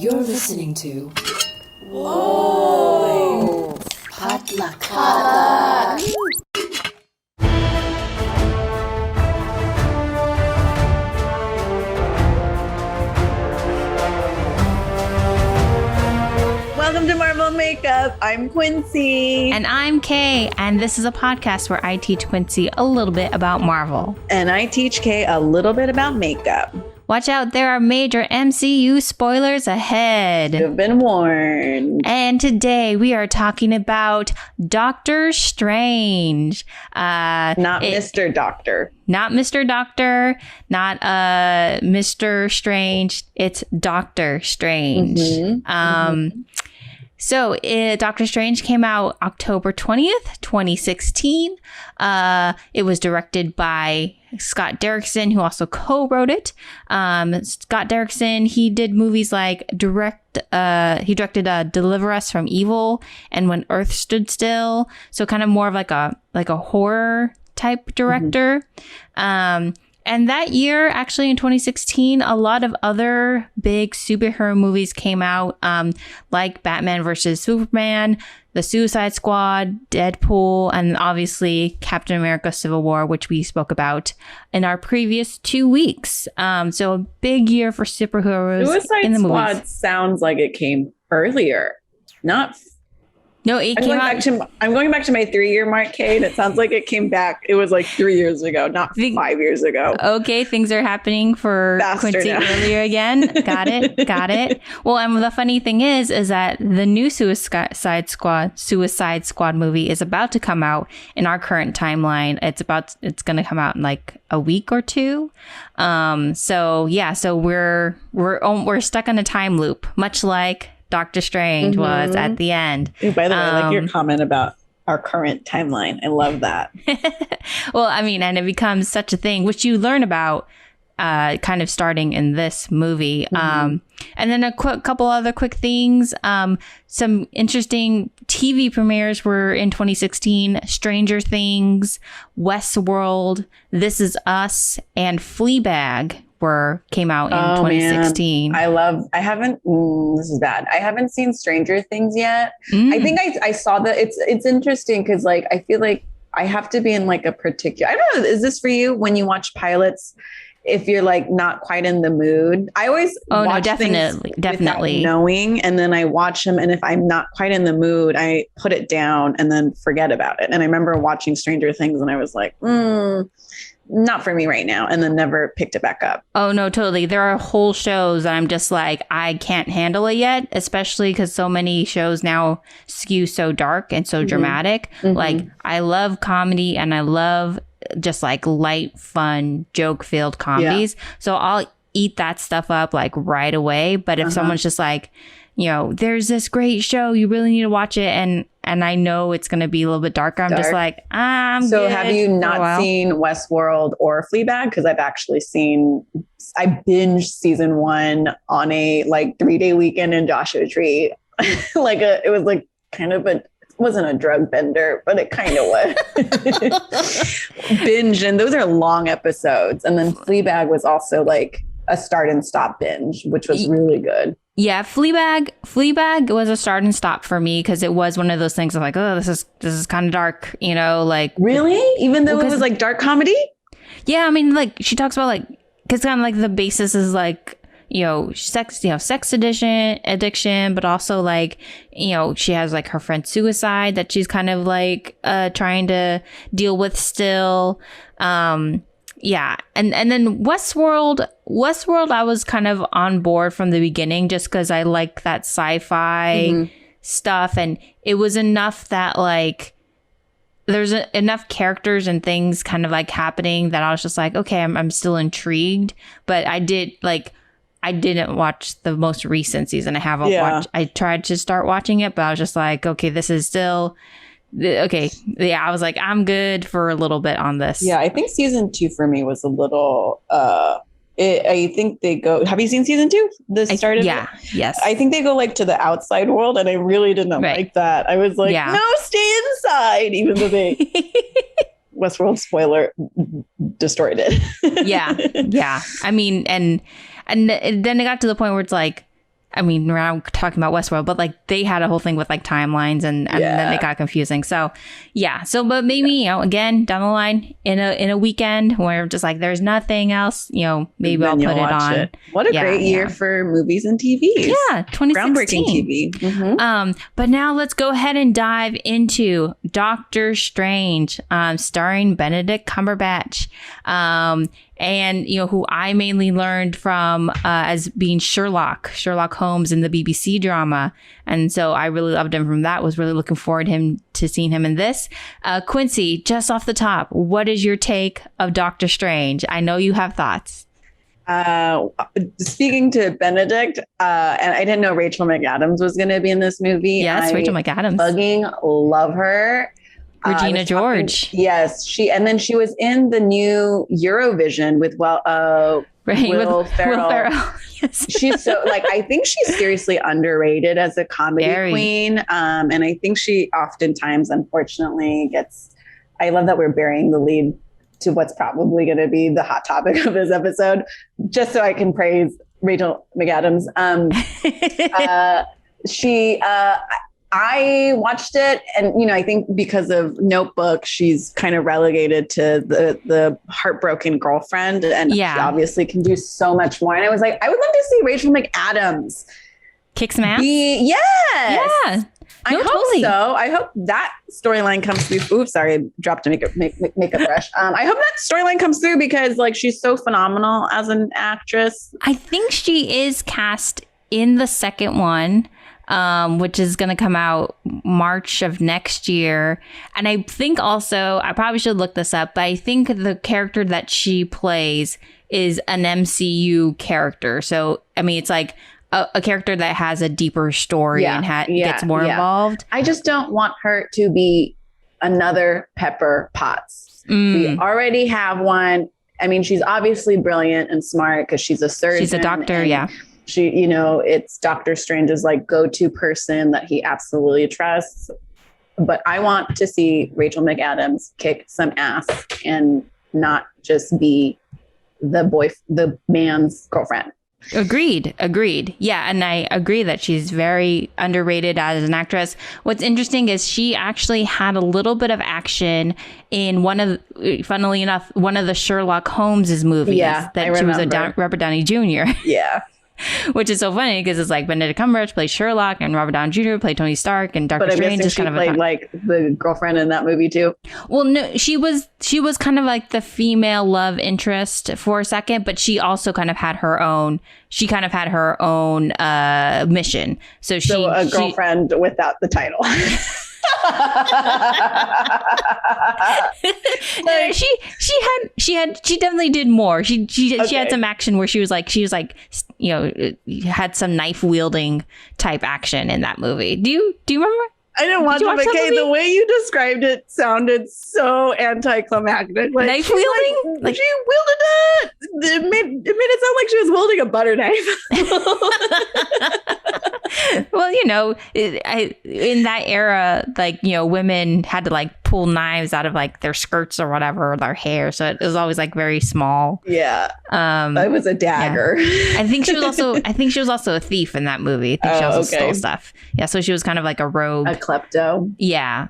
You're listening to Whoa! Potluck. Welcome to Marvel Makeup. I'm Quincy. And I'm Kay, and this is a podcast where I teach Quincy a little bit about Marvel. And I teach Kay a little bit about makeup. Watch out, there are major MCU spoilers ahead. You've been warned. And today we are talking about Doctor Strange. Not Mr. Doctor. Not Mr. Doctor, not Mr. Strange. It's Doctor Strange. So Doctor Strange came out October 20th, 2016. It was directed by Scott Derrickson, who also co-wrote it. Scott Derrickson, he did movies like he directed Deliver Us from Evil and When Earth Stood Still. So kind of more of like a horror type director. And that year, actually in 2016, a lot of other big superhero movies came out, like Batman vs. Superman, The Suicide Squad, Deadpool, and obviously Captain America Civil War, which we spoke about in our previous 2 weeks. So a big year for superheroes in the movies. Suicide Squad sounds like it came earlier. No, it came out. I'm going back to my 3-year mark, Kate. It sounds like it came back. It was like 3 years ago, not 5 years ago. Okay, things are happening for Faster Quincy now. earlier again. Got it. Well, and the funny thing is that the new Suicide Squad movie is about to come out in our current timeline. It's going to come out in like a week or two. So we're stuck in a time loop, much like Doctor Strange was at the end. Ooh, by the way, I like your comment about our current timeline. I love that. Well, I mean, and it becomes such a thing, which you learn about kind of starting in this movie. And then a couple other quick things. Some interesting TV premieres were in 2016. Stranger Things, Westworld, This Is Us, and Fleabag came out in 2016. Man. This is bad. I haven't seen Stranger Things yet. I think I saw that. It's interesting because like I feel like I have to be in like a particular, I don't know, is this for you when you watch pilots? If you're like not quite in the mood, I always watch definitely without knowing, and then I watch them, and if I'm not quite in the mood, I put it down and then forget about it. And I remember watching Stranger Things, and I was like, not for me right now, and then never picked it back up. Oh no, totally. There are whole shows that I'm just like, I can't handle it yet, especially because so many shows now skew so dark and so dramatic. Like I love comedy and I love just like light, fun, joke-filled comedies. So I'll eat that stuff up like right away. But if someone's just like, there's this great show, you really need to watch it, and I know it's going to be a little bit darker, I'm just like, I'm So good have you not seen Westworld or Fleabag? Because I've actually I binged season 1 on a like 3-day weekend in Joshua Tree. It was like kind of it wasn't a drug bender, but it kind of was. Binge, and those are long episodes. And then Fleabag was also like a start and stop binge, which was really good. Yeah, Fleabag was a start and stop for me because it was one of those things of like, oh, this is kind of dark, like. Really? Even though it was like dark comedy? Yeah, I mean, like she talks about like, because kind of like the basis is like, sex addiction, but also like, she has like her friend's suicide that she's kind of like trying to deal with still. Yeah. And then Westworld, I was kind of on board from the beginning just because I like that sci-fi stuff. And it was enough that like there's enough characters and things kind of like happening that I was just like, okay, I'm still intrigued. But I didn't watch the most recent season. I haven't watched. I tried to start watching it, but I was just like, okay, this is still okay. Yeah, I was like, I'm good for a little bit on this. Yeah, I think season 2 for me was a little. I think they go. Have you seen season 2? The start of it? Yes. I think they go like to the outside world, and I really didn't like that. I was like, no, stay inside, even though they. Westworld spoiler destroyed it. Yeah. I mean, and then it got to the point where it's like, I mean, we're now talking about Westworld, but like they had a whole thing with like timelines and then it got confusing. So yeah. So, but maybe, you know, again, down the line in a weekend where just like there's nothing else, you know, maybe I'll put it on. It. What a great year for movies and TVs. Yeah. 2016. Groundbreaking TV. Mm-hmm. But now let's go ahead and dive into Doctor Strange, starring Benedict Cumberbatch. And, you know, who I mainly learned from as being Sherlock Holmes in the BBC drama. And so I really loved him from that. Was really looking forward to seeing him in this. Quincy, just off the top, what is your take of Doctor Strange? I know you have thoughts. Speaking to Benedict, and I didn't know Rachel McAdams was going to be in this movie. Yes, Rachel McAdams. Fucking love her. Regina George. Yes, she was in the new Eurovision with Will Ferrell. Yes. She's so like, I think she's seriously underrated as a comedy queen. And I think she oftentimes, unfortunately, I love that we're burying the lead to what's probably going to be the hot topic of this episode, just so I can praise Rachel McAdams. I watched it, and, you know, I think because of Notebook, she's kind of relegated to the heartbroken girlfriend, and she obviously can do so much more. And I was like, I would love to see Rachel McAdams kick some ass. Yeah. I hope totally. So. I hope that storyline comes through. Oops, sorry, I dropped a makeup brush. I hope that storyline comes through because, like, she's so phenomenal as an actress. I think she is cast in the second one. Which is going to come out March of next year. And I think also, I probably should look this up, but I think the character that she plays is an MCU character. So, I mean, it's like a character that has a deeper story and gets more involved. I just don't want her to be another Pepper Potts. We already have one. I mean, she's obviously brilliant and smart because she's a surgeon. She's a doctor, yeah. She, you know, it's Doctor Strange's like go-to person that he absolutely trusts. But I want to see Rachel McAdams kick some ass and not just be the man's girlfriend. Agreed. Yeah, and I agree that she's very underrated as an actress. What's interesting is she actually had a little bit of action in funnily enough, one of the Sherlock Holmes' movies. Yeah, that she was a Robert Downey Jr. Yeah. Which is so funny because it's like Benedict Cumberbatch played Sherlock and Robert Downey Jr. played Tony Stark and Doctor Strange is kind of played like the girlfriend in that movie too. Well, no, she was kind of like the female love interest for a second, but she also kind of had her own. She kind of had her own mission. So a girlfriend without the title. No, she definitely did more. She had some action where she was like, you know, had some knife wielding type action in that movie. Do you remember? I didn't watch it, but okay, the way you described it sounded so anticlimactic. Like, knife wielding? Like she wielded it. It made it sound like she was wielding a butter knife. Well, you know, in that era, like, you know, women had to like pull knives out of like their skirts or whatever, or their hair. So it was always like very small. Yeah. It was a dagger. Yeah. I think she was also a thief in that movie. I think she also stole stuff. Yeah. So she was kind of like a rogue. A klepto. Yeah.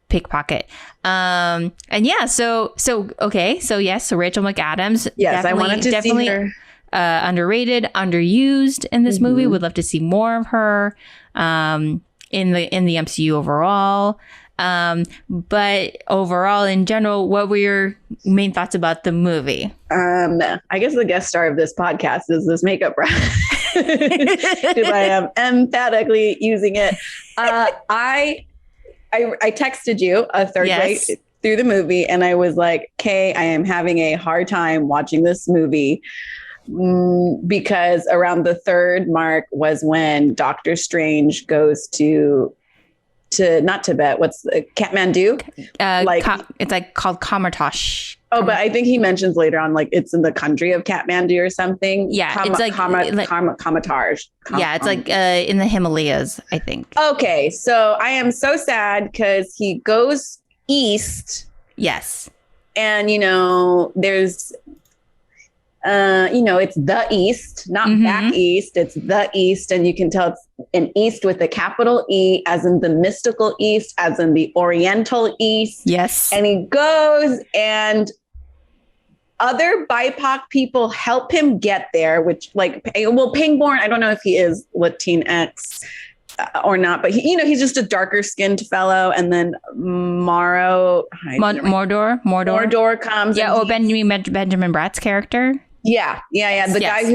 Pickpocket. And yeah, so okay. So yes, so Rachel McAdams. Yes, I wanted to see her. Underrated, underused in this movie. Would love to see more of her in the MCU overall. But overall, in general, what were your main thoughts about the movie? I guess the guest star of this podcast is this makeup brush. Because I am emphatically using it. I texted you a third way through the movie, and I was like, Kay, I am having a hard time watching this movie. Because around the third mark was when Doctor Strange goes to not Tibet. What's Kathmandu? It's like called Kamartosh. Oh, but I think he mentions later on, like it's in the country of Kathmandu or something. Yeah, it's like Kamataj. Yeah, it's like in the Himalayas, I think. Okay, so I am so sad because he goes east. Yes, and you know there's. It's the East, not back East. It's the East. And you can tell it's an East with a capital E, as in the mystical East, as in the Oriental East. Yes. And he goes, and other BIPOC people help him get there, which Pangborn, I don't know if he is Latinx or not, but he's just a darker skinned fellow. And then Mordor comes. Yeah. Benjamin Bratt's character. Yeah. The guy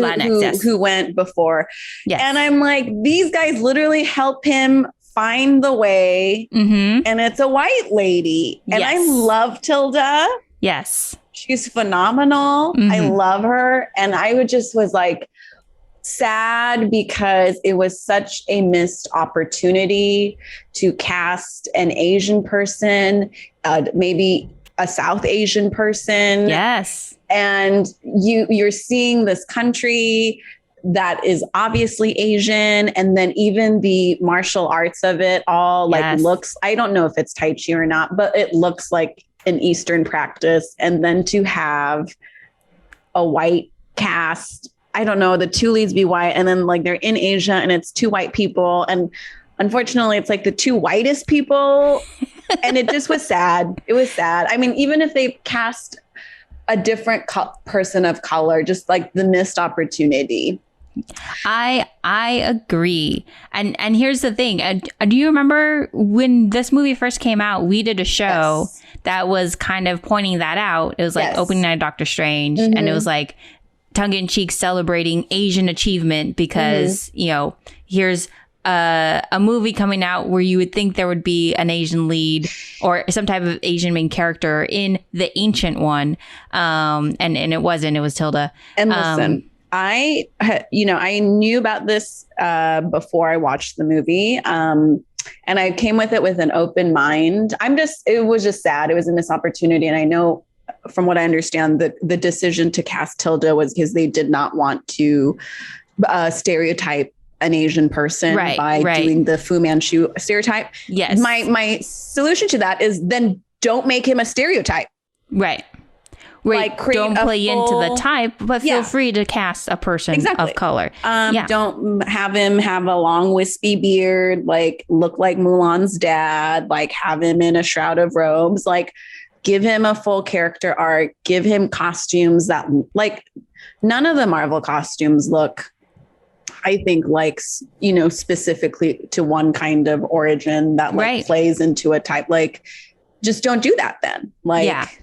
who went before. Yes. And I'm like, these guys literally help him find the way. And it's a white lady. And I love Tilda. Yes. She's phenomenal. I love her. And I was like sad because it was such a missed opportunity to cast an Asian person, maybe a South Asian person. Yes. And you're seeing this country that is obviously Asian. And then even the martial arts of it all looks, I don't know if it's Tai Chi or not, but it looks like an Eastern practice. And then to have a white cast, I don't know, the two leads be white, and then they're in Asia and it's two white people. And unfortunately it's the two whitest people. And it just was sad. It was sad. I mean, even if they cast a different person of color, just the missed opportunity. I agree. And here's the thing. Do you remember when this movie first came out, we did a show that was kind of pointing that out. It was opening night of Doctor Strange. And it was tongue-in-cheek celebrating Asian achievement because, here's a movie coming out where you would think there would be an Asian lead or some type of Asian main character in the ancient one. And it wasn't. It was Tilda. And listen, I knew about this before I watched the movie. And I came with it with an open mind. It was just sad. It was a missed opportunity. And I know from what I understand, the decision to cast Tilda was because they did not want to stereotype an Asian person by doing the Fu Manchu stereotype. Yes. My solution to that is then don't make him a stereotype. Right. Don't play into the type, but feel free to cast a person of color. Don't have him have a long wispy beard, look like Mulan's dad, have him in a shroud of robes, give him a full character arc, give him costumes that none of the Marvel costumes look, I think, specifically to one kind of origin that plays into a type. Just don't do that then.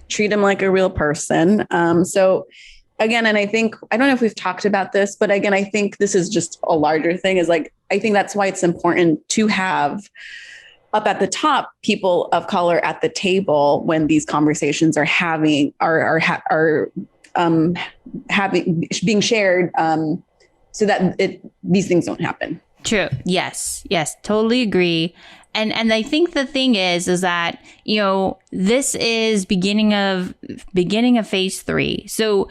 Treat him like a real person. So again, and I think, I don't know if we've talked about this, but again, I think this is just a larger thing is I think that's why it's important to have up at the top people of color at the table when these conversations are being shared, so that these things don't happen. True. Yes, totally agree. And I think the thing is that, this is beginning of phase 3. So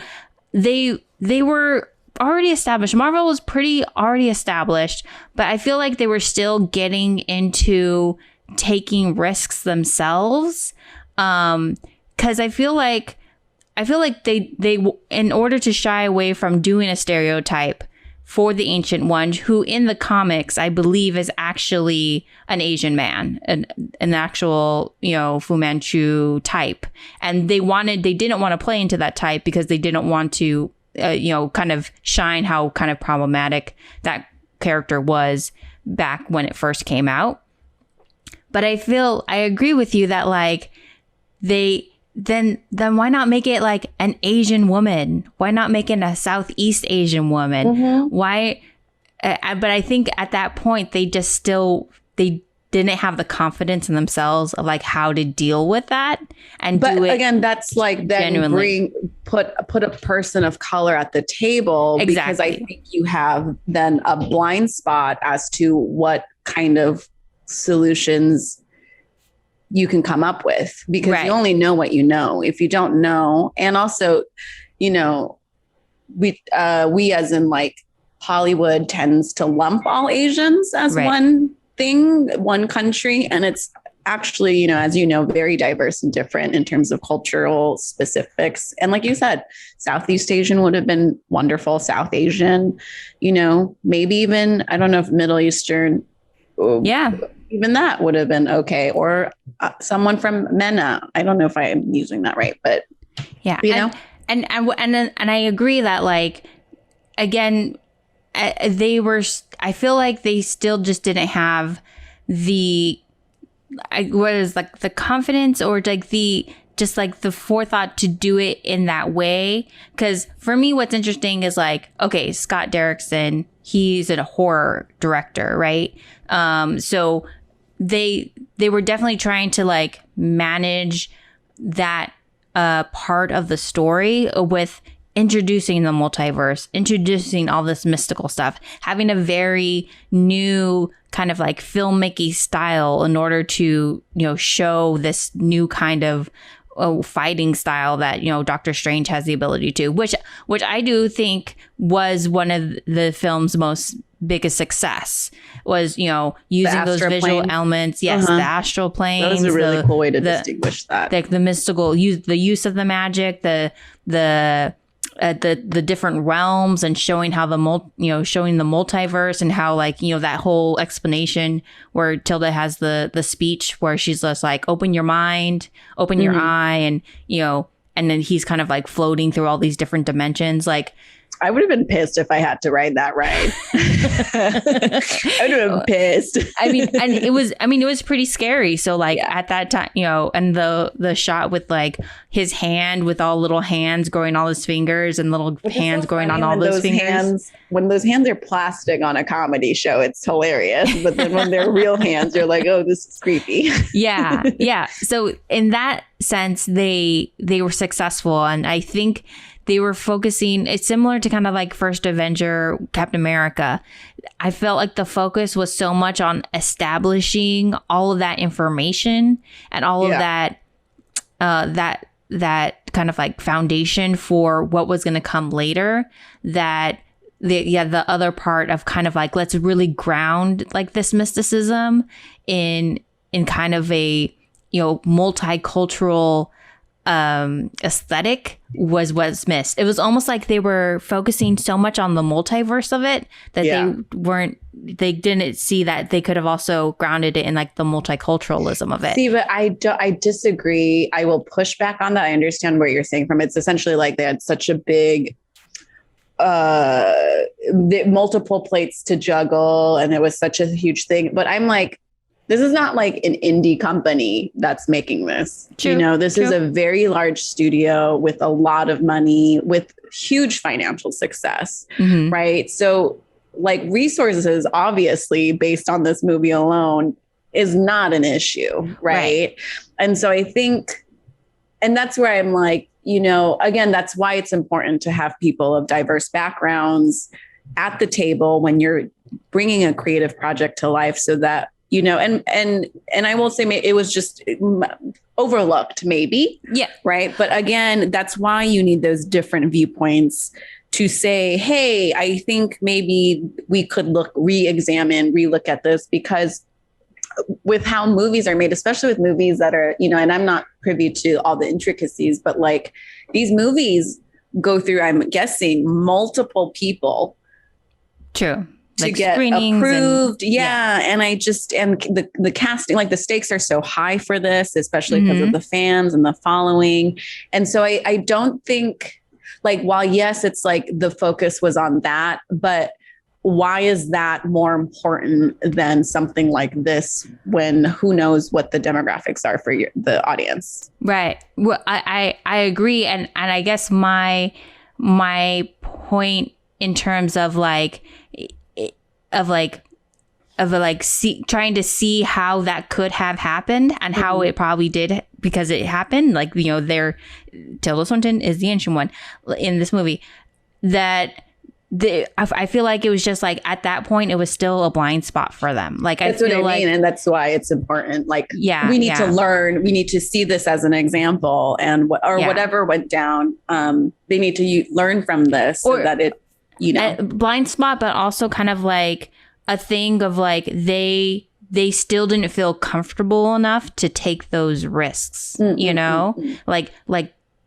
they were already established. Marvel was pretty already established, but I feel like they were still getting into taking risks themselves. 'Cause I feel like they in order to shy away from doing a stereotype for the Ancient One, who in the comics, I believe is actually an Asian man, an actual, Fu Manchu type. And they didn't want to play into that type because they didn't want to, kind of shine how kind of problematic that character was back when it first came out. But I agree with you that then why not make it an Asian woman? Why not make it a Southeast Asian woman? Why? But I think at that point they didn't have the confidence in themselves of how to deal with that and do it. Again, that's then genuinely put a person of color at the table. Exactly. Because I think you have then a blind spot as to what kind of solutions you can come up with, because you only know what you know. If you don't know, and also, we as in Hollywood tends to lump all Asians as one thing, one country, and it's actually, you know, as you know, very diverse and different in terms of cultural specifics. And like you said, Southeast Asian would have been wonderful. South Asian, you know, maybe even, I don't know if Middle Eastern. Yeah. Even that would have been okay. Or someone from MENA. I don't know if I am using that right, but yeah. You know? And I agree that, like, again, I feel like they still just didn't have the confidence or like the forethought to do it in that way. Because for me, what's interesting is like, okay, Scott Derrickson, he's a horror director, right? So they were definitely trying to like manage that part of the story with introducing the multiverse, introducing all this mystical stuff, having a very new kind of like filmmaking style in order to, you know, show this new kind of fighting style that, you know, Doctor Strange has the ability to, which I do think was one of the film's most biggest success, was, you know, using those visual elements. Yes, the astral planes. That was a really cool way to distinguish that. The mystical use of the magic, the different realms, and showing how showing the multiverse, and how, like, you know, that whole explanation where Tilda has the speech where she's just like, open your mind, open your eye, and, you know, and then he's kind of like floating through all these different dimensions. Like, I would have been pissed if I had to ride that ride. I would have been pissed. It was pretty scary. So like at that time, you know, and the shot with like his hand with all little hands growing all his fingers and little hands going on all those fingers. When those hands are plastic on a comedy show, it's hilarious. But then when they're real hands, you're like, oh, this is creepy. Yeah. Yeah. So in that sense, they were successful. And I think they were focusing, it's similar to kind of like First Avenger, Captain America. I felt like the focus was so much on establishing all of that information and all of that kind of like foundation for what was going to come later, that the other part of kind of like, let's really ground like this mysticism in kind of a, you know, multicultural aesthetic was missed. It was almost like they were focusing so much on the multiverse of it that they didn't see that they could have also grounded it in like the multiculturalism of it. See, but I disagree. I will push back on that. I understand where you're saying from. It's essentially like they had such a big multiple plates to juggle, and it was such a huge thing. But I'm like, this is not like an indie company that's making this. True, you know, this is a very large studio with a lot of money, with huge financial success, right? So like resources, obviously, based on this movie alone, is not an issue, right? And so I think, and that's where I'm like, you know, again, that's why it's important to have people of diverse backgrounds at the table when you're bringing a creative project to life, so that, you know, and I will say it was just overlooked, maybe. Yeah. Right. But again, that's why you need those different viewpoints to say, hey, I think maybe we could relook at this, because with how movies are made, especially with movies that are, you know, and I'm not privy to all the intricacies, but like these movies go through, I'm guessing, multiple people. True. To like get approved. And I just, and the casting, like the stakes are so high for this, especially because of the fans and the following. And so I don't think, like, while yes, it's like the focus was on that, but why is that more important than something like this, when who knows what the demographics are for the audience? Right. Well, I agree. And I guess my point in terms of trying to see how that could have happened and how it probably did, because it happened. Like, you know, Tilda Swinton is the ancient one in this movie. I feel like it was just like at that point it was still a blind spot for them. Like, that's what I mean, and that's why it's important. Like, we need to learn. We need to see this as an example, and whatever went down. They need to learn from this, so that it. You know, blind spot, but also kind of like a thing of like they they still didn't feel comfortable enough to take those risks, you know? Like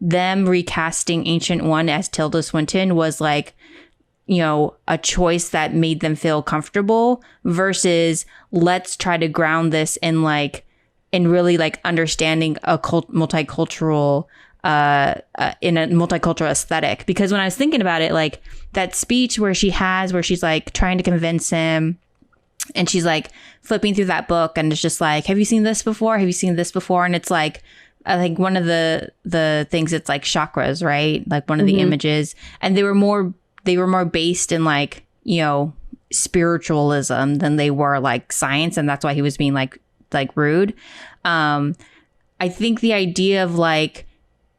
them recasting Ancient One as Tilda Swinton was like, you know, a choice that made them feel comfortable versus let's try to ground this in like, in really like understanding a multicultural, in a multicultural aesthetic. Because when I was thinking about it, like that speech where she's like trying to convince him, and she's like flipping through that book and it's just like, have you seen this before? Have you seen this before? And it's like, I think one of the things, it's like chakras, right? Like one of the images, and they were more based in like, you know, spiritualism than they were like science. And that's why he was being like rude. I think the idea of like,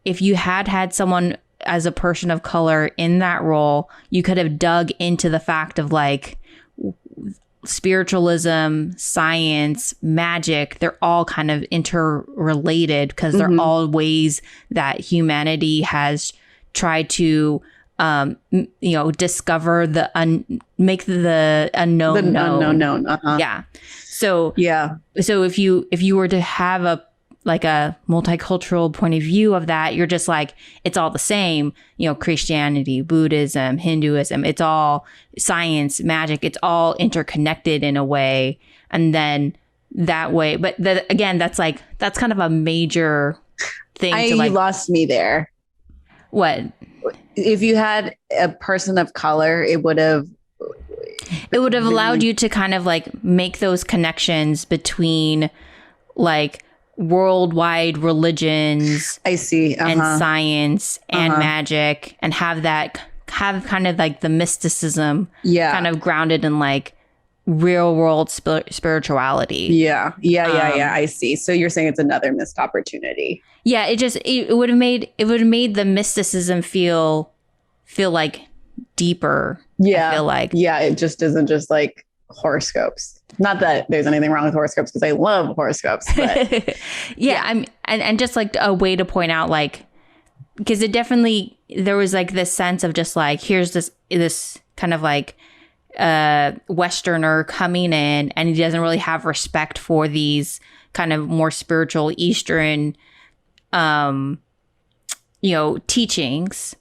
if you had someone as a person of color in that role, you could have dug into the fact of like spiritualism, science, magic, they're all kind of interrelated because they're all ways that humanity has tried to you know, discover make the unknown known. Yeah. So if you were to have a multicultural point of view of that, you're just like, it's all the same, you know, Christianity, Buddhism, Hinduism, it's all science, magic, it's all interconnected in a way. And then that way, but again, that's kind of a major thing. You lost me there. What? If you had a person of color, it would have allowed you to kind of like make those connections between like worldwide religions, I see, and science and magic, and have kind of like the mysticism, kind of grounded in like real world spirituality. Yeah. I see. So you're saying it's another missed opportunity. Yeah, it would have made the mysticism feel like deeper. Yeah, I feel like it just isn't just like horoscopes. Not that there's anything wrong with horoscopes, because I love horoscopes. But and just like a way to point out, like, because there was like this sense of just like, here's this kind of like Westerner coming in, and he doesn't really have respect for these kind of more spiritual Eastern you know, teachings.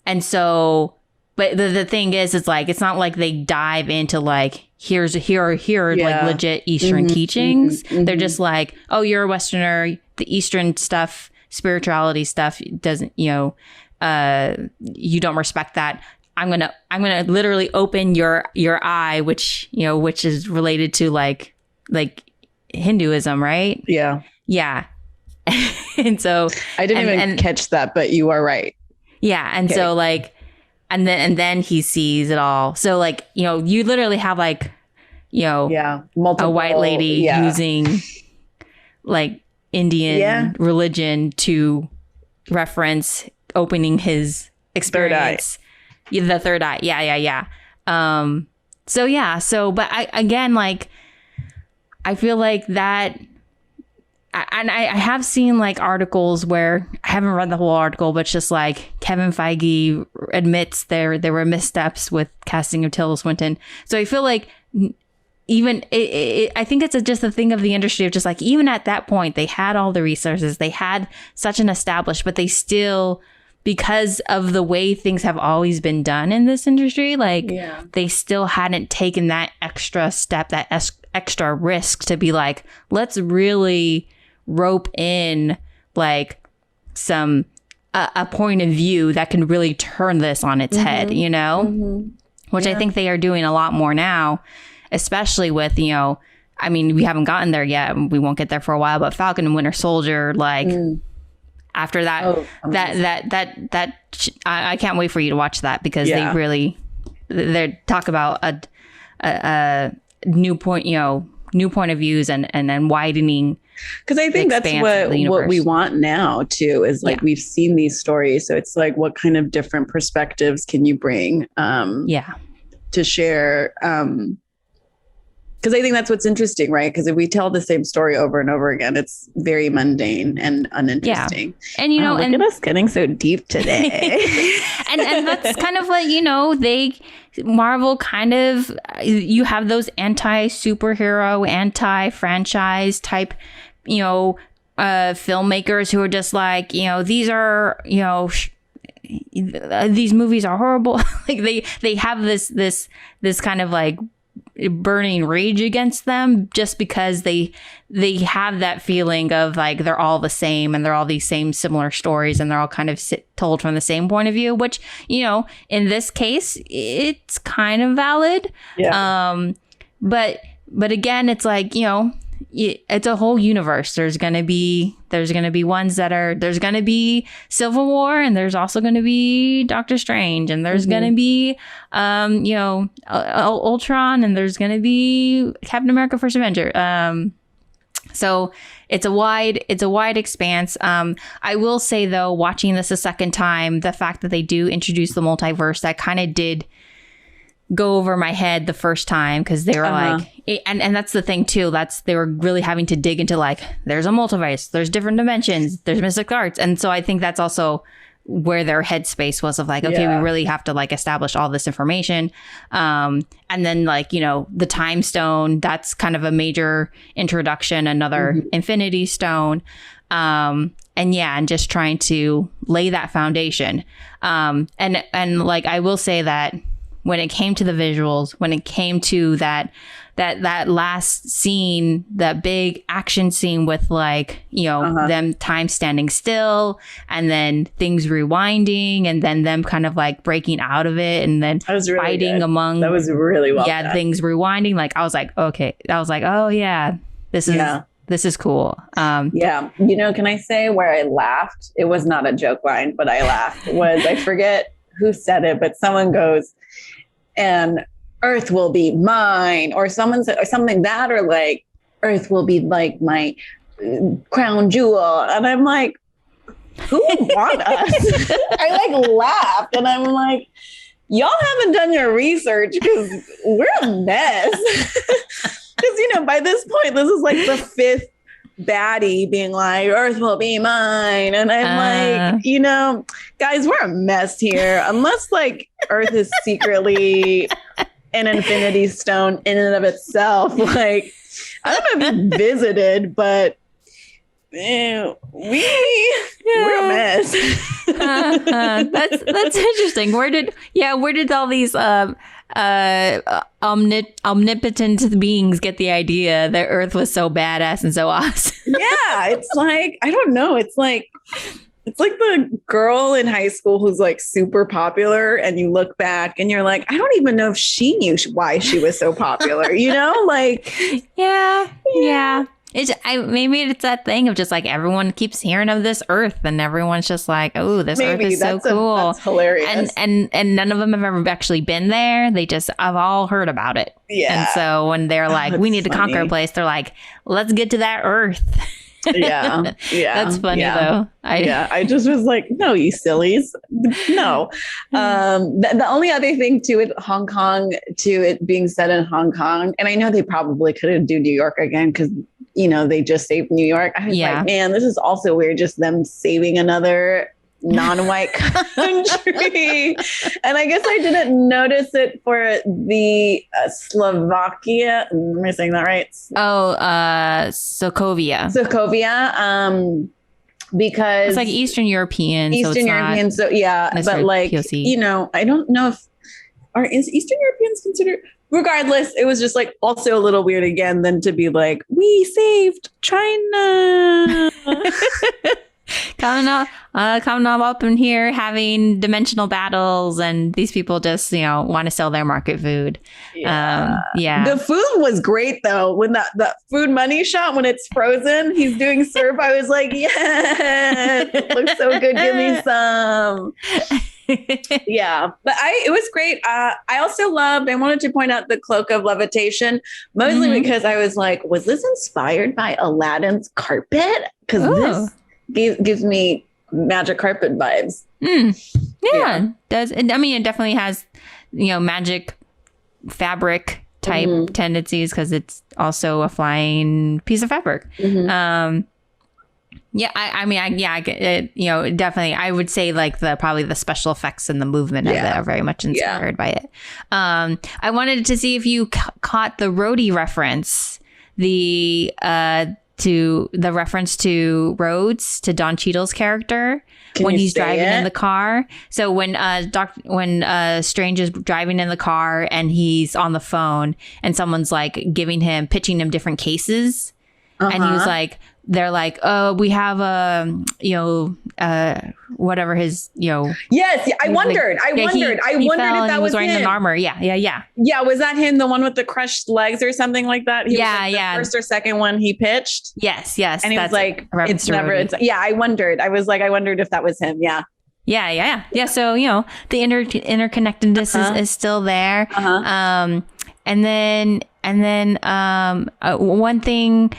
And so, but the thing is, it's like, it's not like they dive into like, here are like legit Eastern teachings. They're just like, oh, you're a Westerner, the Eastern stuff, spirituality stuff doesn't, you know, you don't respect that. I'm gonna literally open your eye, which is related to like Hinduism, right? Yeah. And so I didn't even catch that, but you are right. Yeah. And so like, and then he sees it all. So like, you know, you literally have like, you know, multiple, a white lady using like Indian religion to reference opening his experience. The third eye. Yeah. But I feel like that, and I have seen like articles where I haven't read the whole article, but it's just like Kevin Feige admits there were missteps with casting of Tilda Swinton. So I feel like even I think it's just a thing of the industry of just like, even at that point, they had all the resources, they had such an established, but they still, because of the way things have always been done in this industry, like they still hadn't taken that extra step, that extra risk to be like, let's really rope in like some a point of view that can really turn this on its head, you know, which I think they are doing a lot more now, especially with, you know, I mean, we haven't gotten there yet, we won't get there for a while, but Falcon and Winter Soldier, like after that, I can't wait for you to watch that, because they talk about a new point of views and widening. Because I think that's what we want now too, is like, we've seen these stories. So it's like, what kind of different perspectives can you bring to share? Because Because I think that's what's interesting, right? Because if we tell the same story over and over again, it's very mundane and uninteresting. Yeah. And, you know, look at us getting so deep today. and that's kind of like, you know, Marvel kind of, you have those anti-superhero, anti-franchise type, you know, filmmakers who are just like, you know, these are, you know, these movies are horrible. Like they have this kind of like burning rage against them just because they have that feeling of like they're all the same and they're all these same similar stories and they're all kind of told from the same point of view, which, you know, in this case it's kind of valid. Yeah. But again, it's like, you know, it's a whole universe. There's gonna be ones that are, there's gonna be Civil War, and there's also gonna be Doctor Strange, and there's gonna be you know, Ultron, and there's gonna be Captain America: First Avenger. So it's a wide expanse. I will say though, watching this a second time, the fact that they do introduce the multiverse, that kind of did go over my head the first time, because they were like, and that's the thing too, they were really having to dig into like, there's a multiverse, there's different dimensions, there's mystic arts, and so I think that's also where their headspace was of like, okay, we really have to like establish all this information, and then like, you know, the time stone, that's kind of a major introduction, another infinity stone, and just trying to lay that foundation, and like I will say that when it came to the visuals, when it came to that last scene, that big action scene with like, you know, them time standing still and then things rewinding and then them kind of like breaking out of it and then really fighting among, that was really well done. Things rewinding. Like I was like, okay, I was like, oh yeah, this is cool. You know, can I say where I laughed? It was not a joke line, but I laughed. Was, I forget who said it, but someone goes, and Earth will be mine, or someone said, or something that, or like, Earth will be like my crown jewel. And I'm like, who would want us? I like laughed and I'm like, y'all haven't done your research because we're a mess. Because, you know, by this point, this is like the fifth baddie being like, Earth will be mine. And I'm like, you know, guys, we're a mess here. Unless like Earth is secretly an infinity stone in and of itself. Like, I don't know if you visited, but we're a mess. That's interesting. Where did all these omnipotent beings get the idea that Earth was so badass and so awesome? It's like, I don't know. It's like the girl in high school who's like super popular and you look back and you're like, I don't even know if she knew why she was so popular, you know? Like, yeah. Maybe it's that thing of just like everyone keeps hearing of this Earth and everyone's just like, oh, this Earth is so cool. That's hilarious. And none of them have ever actually been there. I've all heard about it. Yeah. And so when they're like, we need to conquer a place, they're like, let's get to that Earth. Yeah. That's funny though. I just was like, no, you sillies. No. The only other thing to it, Hong Kong, to it being set in Hong Kong, and I know they probably couldn't do New York again because, you know, they just saved New York. I was like, man, this is also weird, just them saving another non-white country. And I guess I didn't notice it for the Slovakia. Am I saying that right? Sokovia. Because it's like Eastern European. So yeah, but like, POC. You know, I don't know if is Eastern Europeans considered. Regardless, it was just like also a little weird again than to be like, we saved China. Coming up in here having dimensional battles, and these people just, you know, want to sell their market food. The food was great though. When that food money shot, when it's frozen, he's doing surf. I was like, yes, it looks so good. Give me some. Yeah, but it was great. I also loved, I wanted to point out the Cloak of Levitation, mostly because I was like, was this inspired by Aladdin's carpet? Because this gives me magic carpet vibes. Yeah, it does. I mean, it definitely has, you know, magic fabric type tendencies because it's also a flying piece of fabric. Yeah, I get it. You know, definitely, I would say like probably the special effects and the movement of it are very much inspired by it. I wanted to see if you caught the roadie reference, the reference to Rhodes, to Don Cheadle's character when he's driving in the car. So when Strange is driving in the car and he's on the phone and someone's like pitching him different cases, and he was like, they're like, oh, we have whatever his, Yes, I wondered. Like, I wondered if that was wearing him. an armor. Yeah. Yeah, was that him? The one with the crushed legs or something like that? He was like the first or second one he pitched. Yes. And he was like, it's never. I wondered. I was like, I wondered if that was him. Yeah. Yeah. So the interconnectedness is still there. And then one thing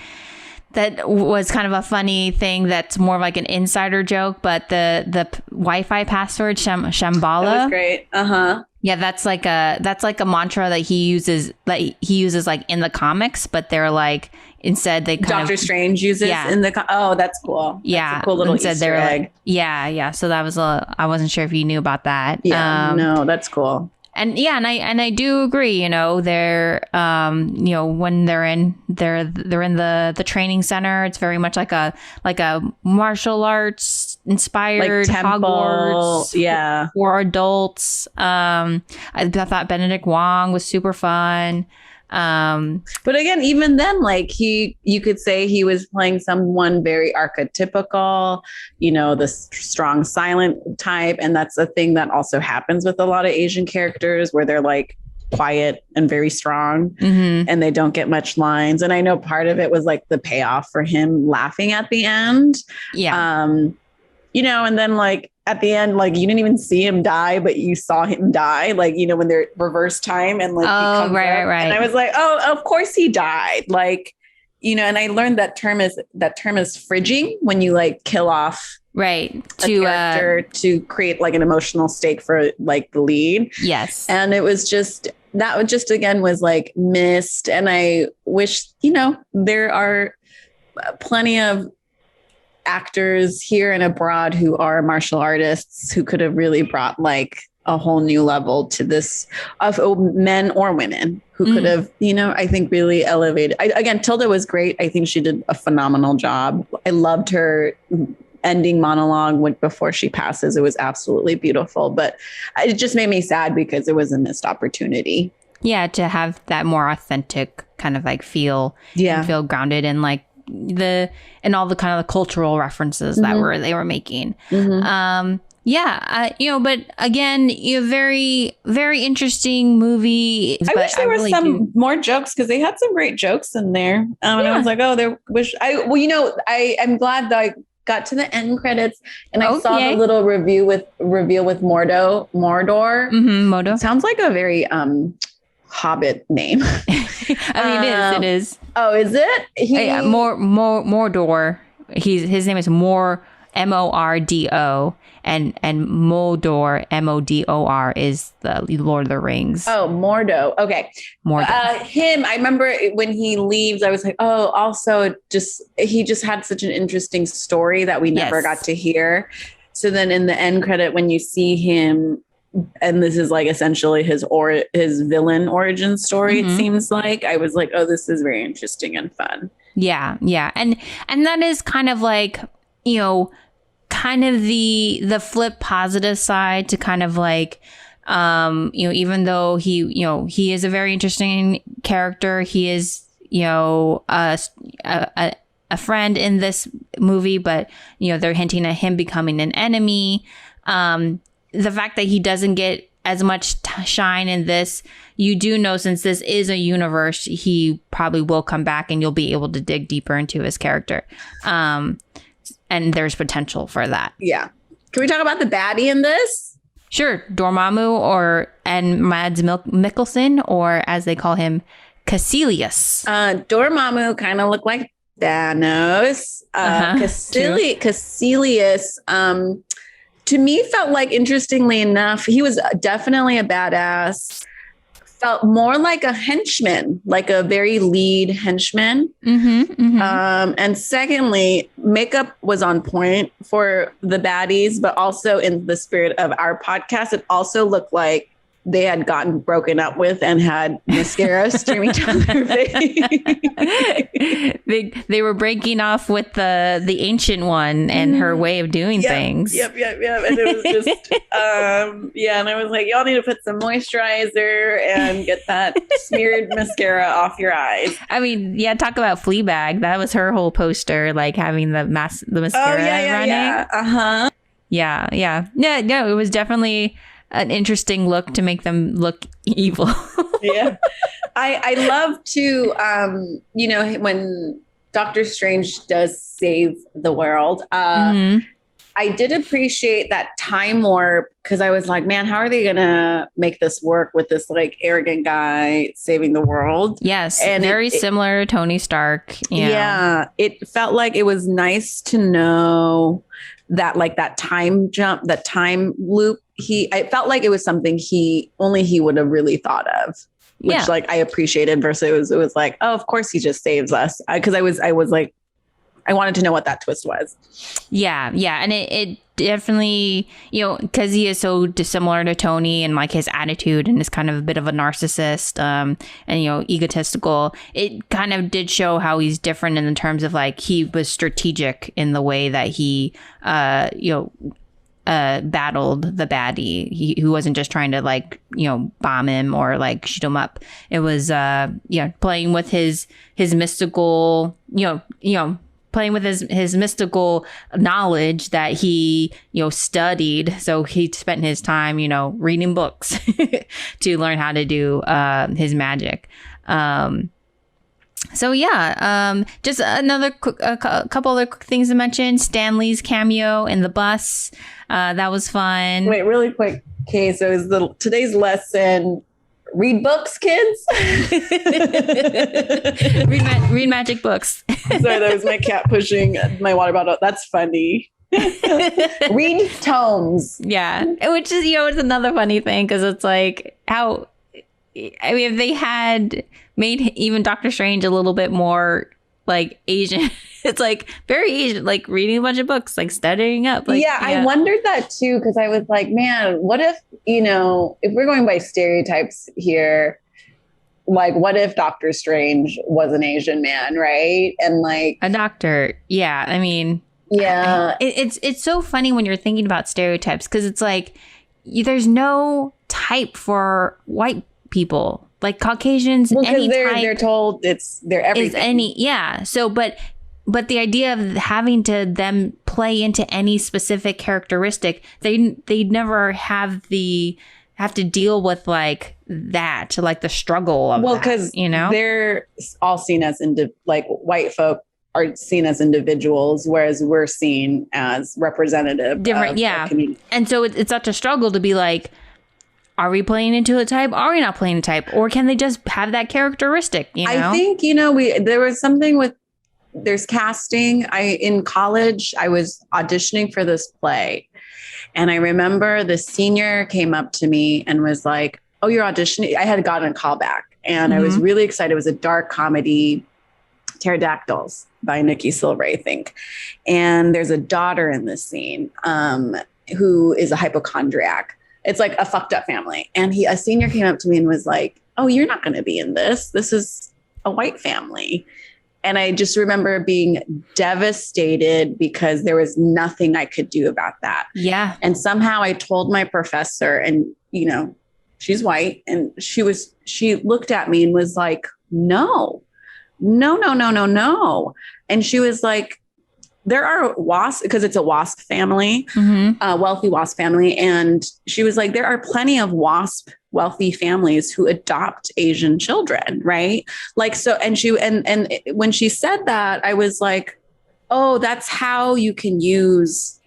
that was kind of a funny thing that's more like an insider joke, but the Wi-Fi password Shambhala. That was great. Yeah, that's like a mantra that he uses like in the comics, but they're like instead they kind Doctor Strange uses in the oh, that's cool. That's a cool little Easter egg. Like, yeah. So that was I wasn't sure if you knew about that. Yeah, no, that's cool. And I do agree, they're when they're in the training center, it's very much like a martial arts inspired like temple, Hogwarts for adults. I thought Benedict Wong was super fun. But again, even then, like you could say he was playing someone very archetypical, the strong silent type. And that's a thing that also happens with a lot of Asian characters where they're like quiet and very strong and they don't get much lines. And I know part of it was like the payoff for him laughing at the end. Yeah. And then like at the end, like you didn't even see him die, but you saw him die, like, when they're reverse time and like, he comes right. And I was like, oh, of course he died. Like, and I learned that term is fridging, when you like kill off a character to create like an emotional stake for like the lead. Yes. And it was again was like missed. And I wish, there are plenty of actors here and abroad who are martial artists who could have really brought like a whole new level to this, of men or women who could have, I think really elevated. Again, Tilda was great. I think she did a phenomenal job. I loved her ending monologue before she passes. It was absolutely beautiful, but it just made me sad because it was a missed opportunity. Yeah, to have that more authentic kind of like feel, and feel grounded in like and all the kind of the cultural references that they were making. But again, very, very interesting movie. I wish there were some more jokes because they had some great jokes in there. And I was like, I'm glad that I got to the end credits and I saw the little reveal with Mordor. Modo. Sounds like a very Hobbit name. It is. Oh, is it? Mordor. His name is Mordo, and Modor, Modor, is the Lord of the Rings. Oh, Mordo. Okay. Mordo. Him. I remember when he leaves, I was like, oh, also he just had such an interesting story that we never got to hear. So then in the end credit, when you see him, and this is like essentially his villain origin story, it seems like, I was like, oh, this is very interesting and fun. Yeah. And that is kind of like, kind of the flip positive side to kind of like, even though he is a very interesting character, he is, a friend in this movie, but, they're hinting at him becoming an enemy. The fact that he doesn't get as much shine in this, you do know, since this is a universe, he probably will come back and you'll be able to dig deeper into his character. And there's potential for that. Yeah. Can we talk about the baddie in this? Sure. Dormammu and Mads Mikkelsen, or as they call him, Caecilius. Dormammu kind of looked like Thanos. Caecilius, to me, felt like, interestingly enough, he was definitely a badass felt more like a henchman, like a very lead henchman. And secondly, makeup was on point for the baddies, but also in the spirit of our podcast, it also looked like they had gotten broken up with and had mascara streaming down their face. They were breaking off with the ancient one and her way of doing things. Yep. And it was just, and I was like, y'all need to put some moisturizer and get that smeared mascara off your eyes. I mean, yeah, talk about Fleabag. That was her whole poster, like having the mascara running. Yeah. No, it was definitely an interesting look to make them look evil. I love to, when Doctor Strange does save the world, I did appreciate that time warp because I was like, man, how are they going to make this work with this like arrogant guy saving the world? Yes. And very similar to Tony Stark. Yeah. It felt like it was nice to know that like that time jump, that time loop. I felt like it was something he would have really thought of, which like I appreciated versus it was like, oh, of course he just saves us. Cause I was like, I wanted to know what that twist was. Yeah. And it definitely, cause he is so dissimilar to Tony and like his attitude and is kind of a bit of a narcissist, and, egotistical. It kind of did show how he's different in terms of like, he was strategic in the way that he, battled the baddie. Who wasn't just trying to like, bomb him or like shoot him up. It was, playing with his mystical, playing with his mystical knowledge that he, studied. So he spent his time, reading books to learn how to do his magic. Just another a couple other quick things to mention. Stan Lee's cameo in the bus. That was fun. Wait, really quick. Okay, so is today's lesson read books, kids? read magic books. Sorry, that was my cat pushing my water bottle. That's funny. Read tomes. Yeah, which is it's another funny thing because it's like how. I mean, if they had made even Doctor Strange a little bit more like Asian, it's like very Asian, like reading a bunch of books, like studying up. Like, I wondered that too, because I was like, man, what if, if we're going by stereotypes here, like what if Doctor Strange was an Asian man, right? And like a doctor. Yeah. I mean, yeah, it's so funny when you're thinking about stereotypes because it's like there's no type for white people, like Caucasians. Well, because they're told they're everything. So but the idea of having to them play into any specific characteristic, they never have to deal with like that, like the struggle of because they're all seen as white folk are seen as individuals, whereas we're seen as representative different of community. And so it's such a struggle to be like, are we playing into a type? Are we not playing a type? Or can they just have that characteristic? I think, there was something with, there's casting. In college, I was auditioning for this play. And I remember the senior came up to me and was like, oh, you're auditioning. I had gotten a call back and I was really excited. It was a dark comedy, Pterodactyls by Nikki Silver, I think. And there's a daughter in this scene who is a hypochondriac. It's like a fucked up family. And a senior came up to me and was like, oh, you're not going to be in this. This is a white family. And I just remember being devastated because there was nothing I could do about that. Yeah. And somehow I told my professor and, she's white and she looked at me and was like, no. And she was like, there are WASP, because it's a WASP family, wealthy WASP family. And she was like, there are plenty of WASP wealthy families who adopt Asian children. Right. Like, so, and when she said that, I was like, oh, that's how you can use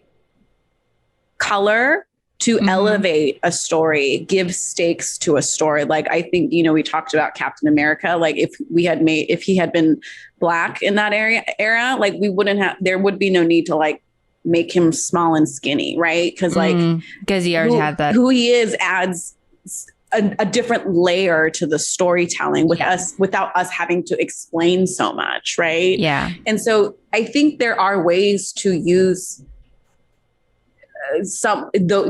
color to elevate a story, give stakes to a story. Like, I think, we talked about Captain America. Like if he had been Black in that era, like there would be no need to like make him small and skinny. Right. Cause he already had that. Who he is adds a different layer to the storytelling without us having to explain so much, right? Yeah. And so I think there are ways to use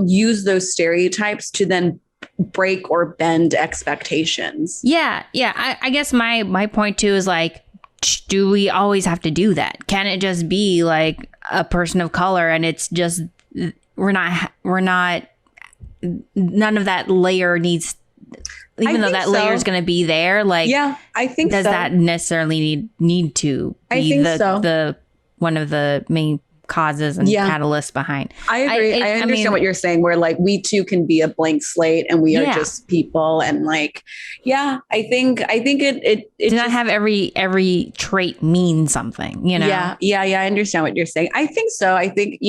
use those stereotypes to then break or bend expectations. Yeah. I guess my point too is like, do we always have to do that? Can it just be like a person of color and it's just we're not none of that layer needs, even though that layer is going to be there, like, yeah, I think does that necessarily need to be the one of the main causes and catalysts behind? I agree. I understand what you're saying, where like we too can be a blank slate and we are just people, and like, I think it does not have every trait mean something, you know? Yeah. I understand what you're saying. I think so. I think,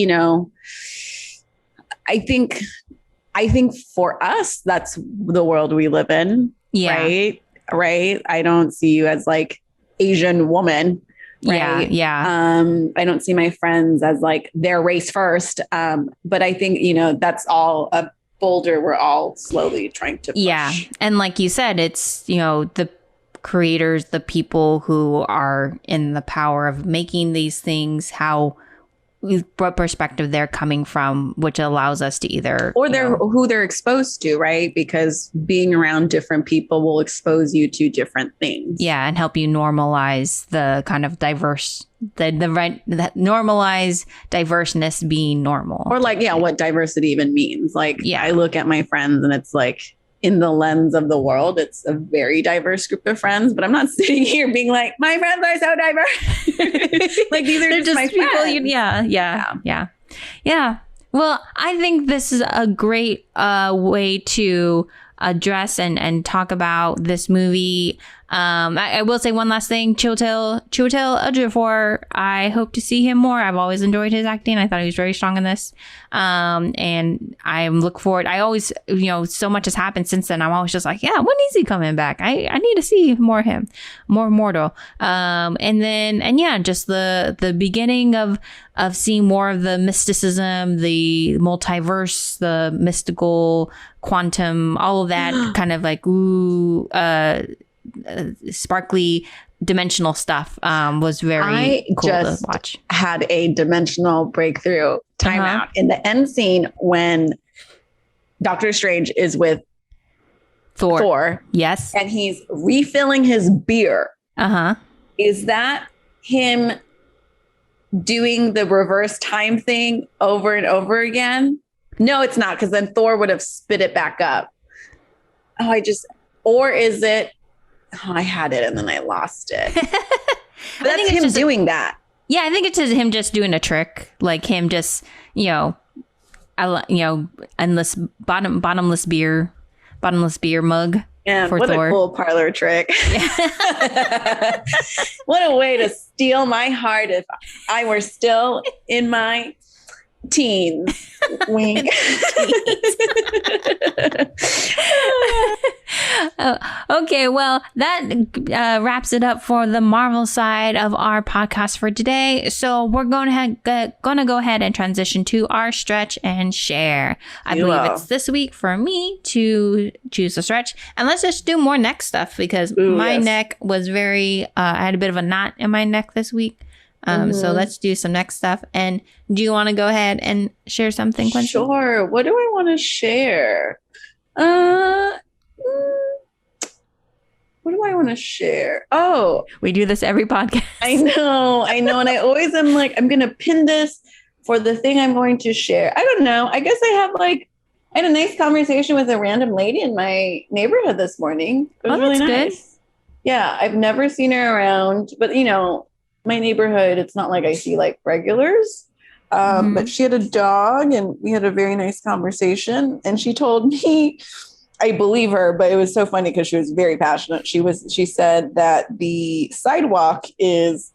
I think for us, that's the world we live in. Yeah. Right. I don't see you as like Asian woman. Right. Yeah. I don't see my friends as like their race first. But I think, that's all a boulder we're all slowly trying to push. Yeah. And like you said, it's, the creators, the people who are in the power of making these things, what perspective they're coming from, which allows us to either who they're exposed to, right? Because being around different people will expose you to different things. Yeah, and help you normalize the kind of diverse, that normalize diverseness being normal, or like what diversity even means. Like, I look at my friends and it's like, in the lens of the world, it's a very diverse group of friends, but I'm not sitting here being like, my friends are so diverse. Like, these are just my people. Yeah. Well, I think this is a great way to address and talk about this movie. I will say one last thing. Chiwetel Ejiofor, I hope to see him more. I've always enjoyed his acting. I thought he was very strong in this. And I look forward. I always, so much has happened since then. I'm always just like, when is he coming back? I need to see more of him, more Mortal. Just the beginning of seeing more of the mysticism, the multiverse, the mystical, quantum, all of that kind of like, sparkly dimensional stuff was very cool to watch. Had a dimensional breakthrough timeout in the end scene when Doctor Strange is with Thor. Yes. And he's refilling his beer. Is that him doing the reverse time thing over and over again? No, it's not, because then Thor would have spit it back up. Or is it, I had it and then I lost it. That's him doing that. Yeah, I think it's him just doing a trick, like him just, endless bottomless beer mug. Yeah, for what Thor. A cool parlor trick. What a way to steal my heart if I were still in my teens. Wink. Okay, well, that wraps it up for the Marvel side of our podcast for today. So we're going to go ahead and transition to our stretch and share. I believe it's this week for me to choose a stretch. And let's just do more neck stuff, because my neck was I had a bit of a knot in my neck this week. So let's do some next stuff. And do you want to go ahead and share something, Quincy? Sure. What do I want to share? What do I want to share? Oh, we do this every podcast. I know. And I always am like, I'm going to pin this for the thing I'm going to share. I don't know. I guess I had a nice conversation with a random lady in my neighborhood this morning. It was really nice. Good. Yeah. I've never seen her around, but my neighborhood, it's not like I see like regulars. But she had a dog and we had a very nice conversation, and she told me, I believe her, but it was so funny because she was very passionate. She said that the sidewalk is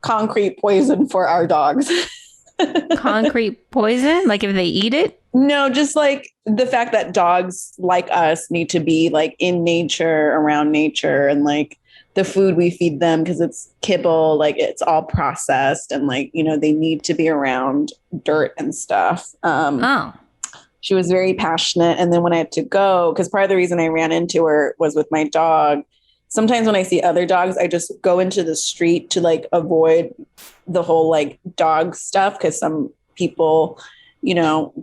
concrete poison for our dogs. Concrete poison? Like if they eat it? No, just like the fact that dogs like us need to be like in nature, around nature, and like the food we feed them, because it's kibble, like it's all processed, and like, they need to be around dirt and stuff. she was very passionate. And then when I had to go, because part of the reason I ran into her was with my dog. Sometimes when I see other dogs, I just go into the street to like avoid the whole like dog stuff. Cause some people, you know,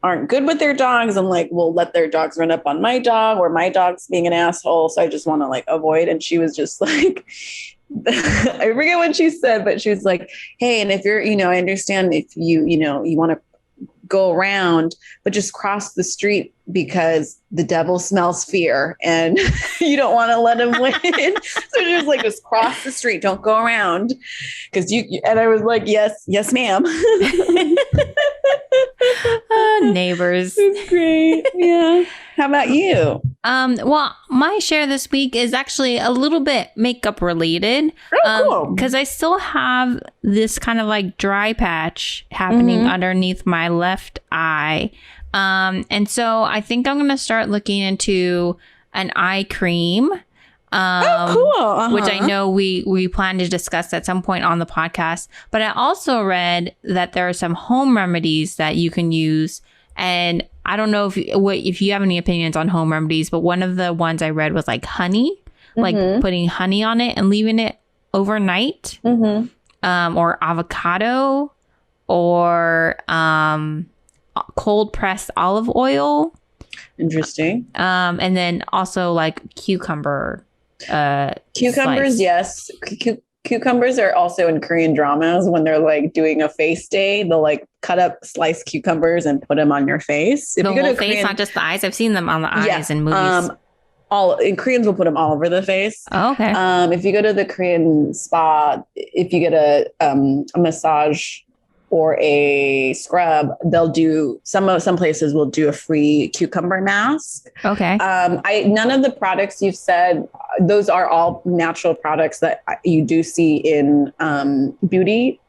aren't good with their dogs and like will let their dogs run up on my dog or my dog's being an asshole. So I just want to like avoid. And she was just like, I forget what she said, but she was like, hey, and if you're, you know, I understand if you want to go around, but just cross the street because the devil smells fear and you don't want to let him win. So she was like, just cross the street, don't go around. Cause and I was like, yes, ma'am. Neighbors. It's great. Yeah. How about you? Well, my share this week is actually a little bit makeup related. Oh, cool. Because I still have this kind of like dry patch happening underneath my left eye. And so I think I'm going to start looking into an eye cream. Cool. Which I know we plan to discuss at some point on the podcast. But I also read that there are some home remedies that you can use. And I don't know if you have any opinions on home remedies, but one of the ones I read was like honey, like putting honey on it and leaving it overnight, or avocado, or cold pressed olive oil. Interesting. And then also like cucumbers, slice. Yes. Cucumbers are also in Korean dramas when they're like doing a face day. They'll like cut up sliced cucumbers and put them on your face. If the you go whole to face, Korean, not just the eyes. I've seen them on the eyes in movies. Koreans will put them all over the face. Oh, okay. If you go to the Korean spa, if you get a massage or a scrub, they'll do some places will do a free cucumber mask. Okay. None of the products you've said, those are all natural products that you do see in beauty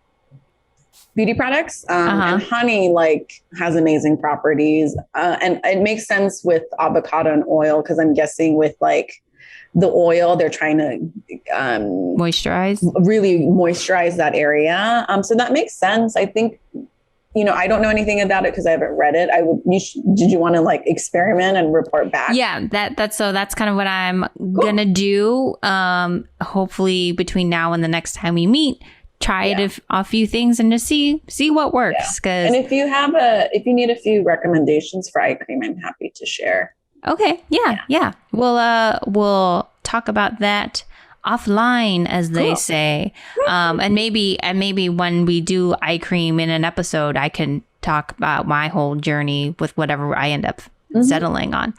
products. And honey like has amazing properties. And it makes sense with avocado and oil, because I'm guessing with like the oil, they're trying to really moisturize that area. So that makes sense. I think, you know, I don't know anything about it because I haven't read it. Did you want to like experiment and report back? Yeah, that's kind of what I'm gonna do. Hopefully between now and the next time we meet, try it a few things and just see what works. And if you need a few recommendations for eye cream, I'm happy to share. Okay. Yeah. We'll talk about that offline, as they say. And maybe when we do eye cream in an episode, I can talk about my whole journey with whatever I end up settling on.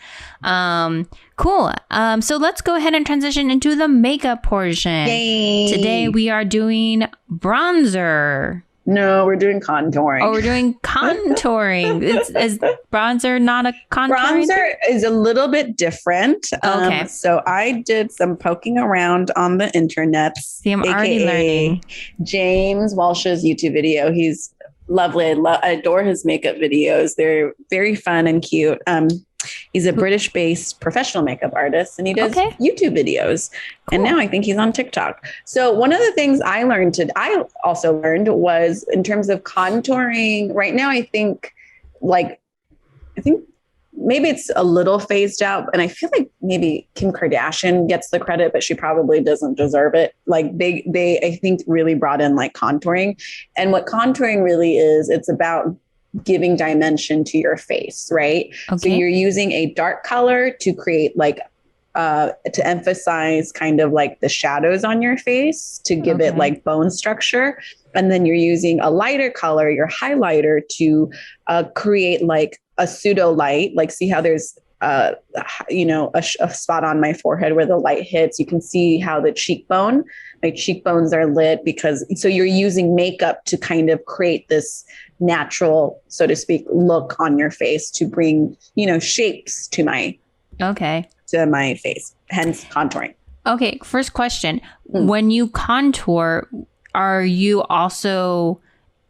Cool. So let's go ahead and transition into the makeup portion. Yay. Today we are doing bronzer. No, we're doing contouring. Oh, we're doing contouring. Is bronzer not a contouring? Bronzer is a little bit different. Okay. So I did some poking around on the internet. See, I'm already learning. James Walsh's YouTube video. He's lovely. I adore his makeup videos. They're very fun and cute. He's a British-based professional makeup artist, and he does YouTube videos. Cool. And now I think he's on TikTok. So one of the things I also learned was in terms of contouring. Right now, I think maybe it's a little phased out, and I feel like maybe Kim Kardashian gets the credit, but she probably doesn't deserve it. Like they I think really brought in like contouring, and what contouring really is, it's about giving dimension to your face, right? Okay. So you're using a dark color to create like to emphasize kind of like the shadows on your face to give it like bone structure. And then you're using a lighter color, your highlighter, to create like a pseudo light. Like see how there's a spot on my forehead where the light hits. You can see how my cheekbones are lit so you're using makeup to kind of create this natural, so to speak, look on your face to bring, shapes to my face, hence contouring. Okay. First question. When you contour,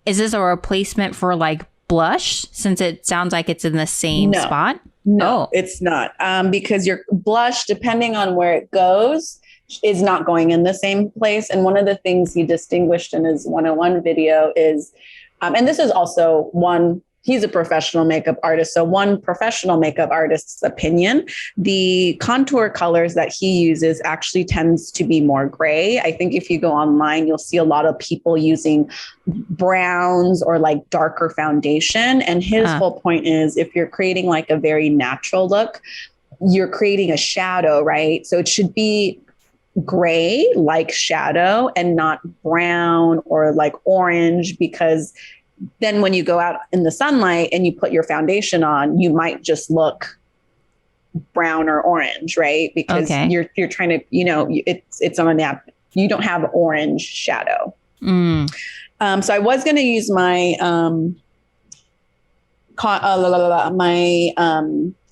is this a replacement for like blush, since it sounds like it's in the same spot? No, it's not. Because your blush, depending on where it goes, is not going in the same place. And one of the things he distinguished in his 101 video is, and this is also one he's a professional makeup artist. So one professional makeup artist's opinion, the contour colors that he uses actually tends to be more gray. I think if you go online, you'll see a lot of people using browns or like darker foundation. And his whole point is if you're creating like a very natural look, you're creating a shadow, right? So it should be gray like shadow and not brown or like orange, because then when you go out in the sunlight and you put your foundation on, you might just look brown or orange, right? Because you're trying to, you know, it's on a nap. You don't have orange shadow. So I was going to use my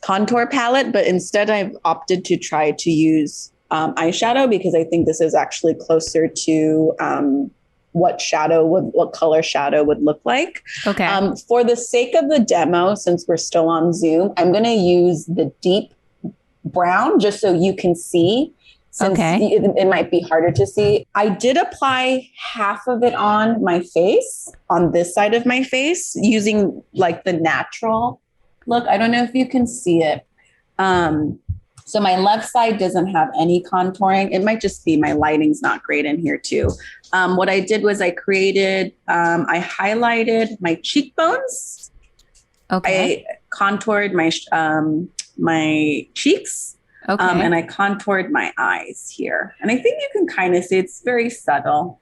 contour palette, but instead I've opted to try to use eyeshadow, because I think this is actually closer to what color shadow would look like. Okay. For the sake of the demo, since we're still on Zoom, I'm going to use the deep brown just so you can see, since it might be harder to see. I did apply half of it on my face, on this side of my face, using like the natural look. I don't know if you can see it. So my left side doesn't have any contouring. It might just be my lighting's not great in here too. What I did was I highlighted my cheekbones. Okay. I contoured my cheeks. Okay. And I contoured my eyes here. And I think you can kind of see it's very subtle.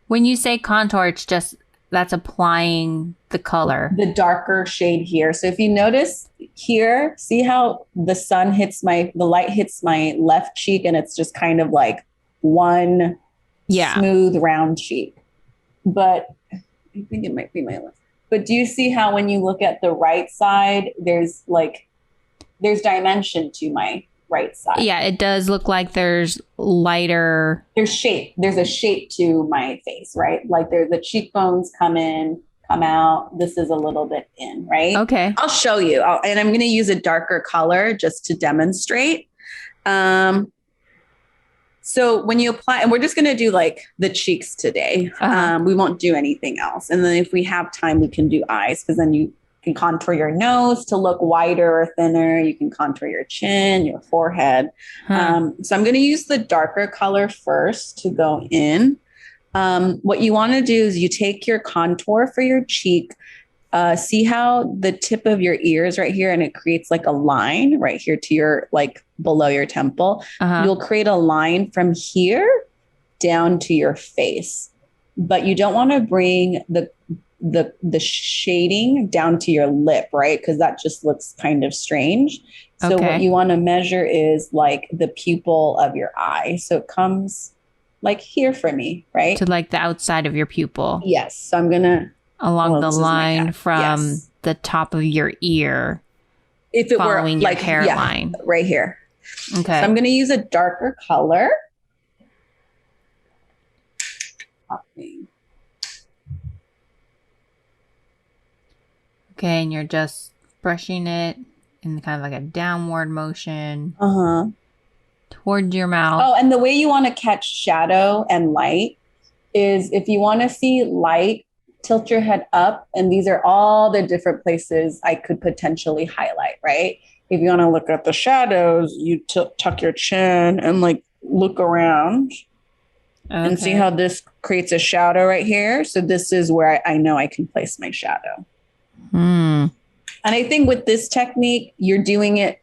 When you say contour, it's just that's applying the color. The darker shade here. So if you notice here, see how the light hits my left cheek, and it's just kind of like one smooth round cheek. But I think it might be my left. But do you see how when you look at the right side, there's dimension to my right side? Yeah, it does look like there's lighter. There's shape. There's a shape to my face, right? Like the cheekbones come in, come out. This is a little bit in, right? Okay. I'll show you. And I'm going to use a darker color just to demonstrate. So when you apply, and we're just going to do like the cheeks today. We won't do anything else. And then if we have time, we can do eyes, because then you can contour your nose to look wider or thinner. You can contour your chin, your forehead. So I'm going to use the darker color first to go in. What you want to do is you take your contour for your cheek. See how the tip of your ear is right here, and it creates like a line right here to your, like below your temple. You'll create a line from here down to your face, but you don't want to bring the shading down to your lip, right? Because that just looks kind of strange. So what you want to measure is like the pupil of your eye. So it comes like here for me, right? To like the outside of your pupil. Yes. So I'm going to... Along the line from the top of your ear. If it were like your hairline. Yeah, right here. Okay. So I'm going to use a darker color. Okay, and you're just brushing it in kind of like a downward motion. Towards your mouth. Oh, and the way you want to catch shadow and light is if you want to see light, tilt your head up, and these are all the different places I could potentially highlight, right? If you want to look at the shadows, you tuck your chin and like look around and see how this creates a shadow right here. So this is where I know I can place my shadow. And I think with this technique, you're doing it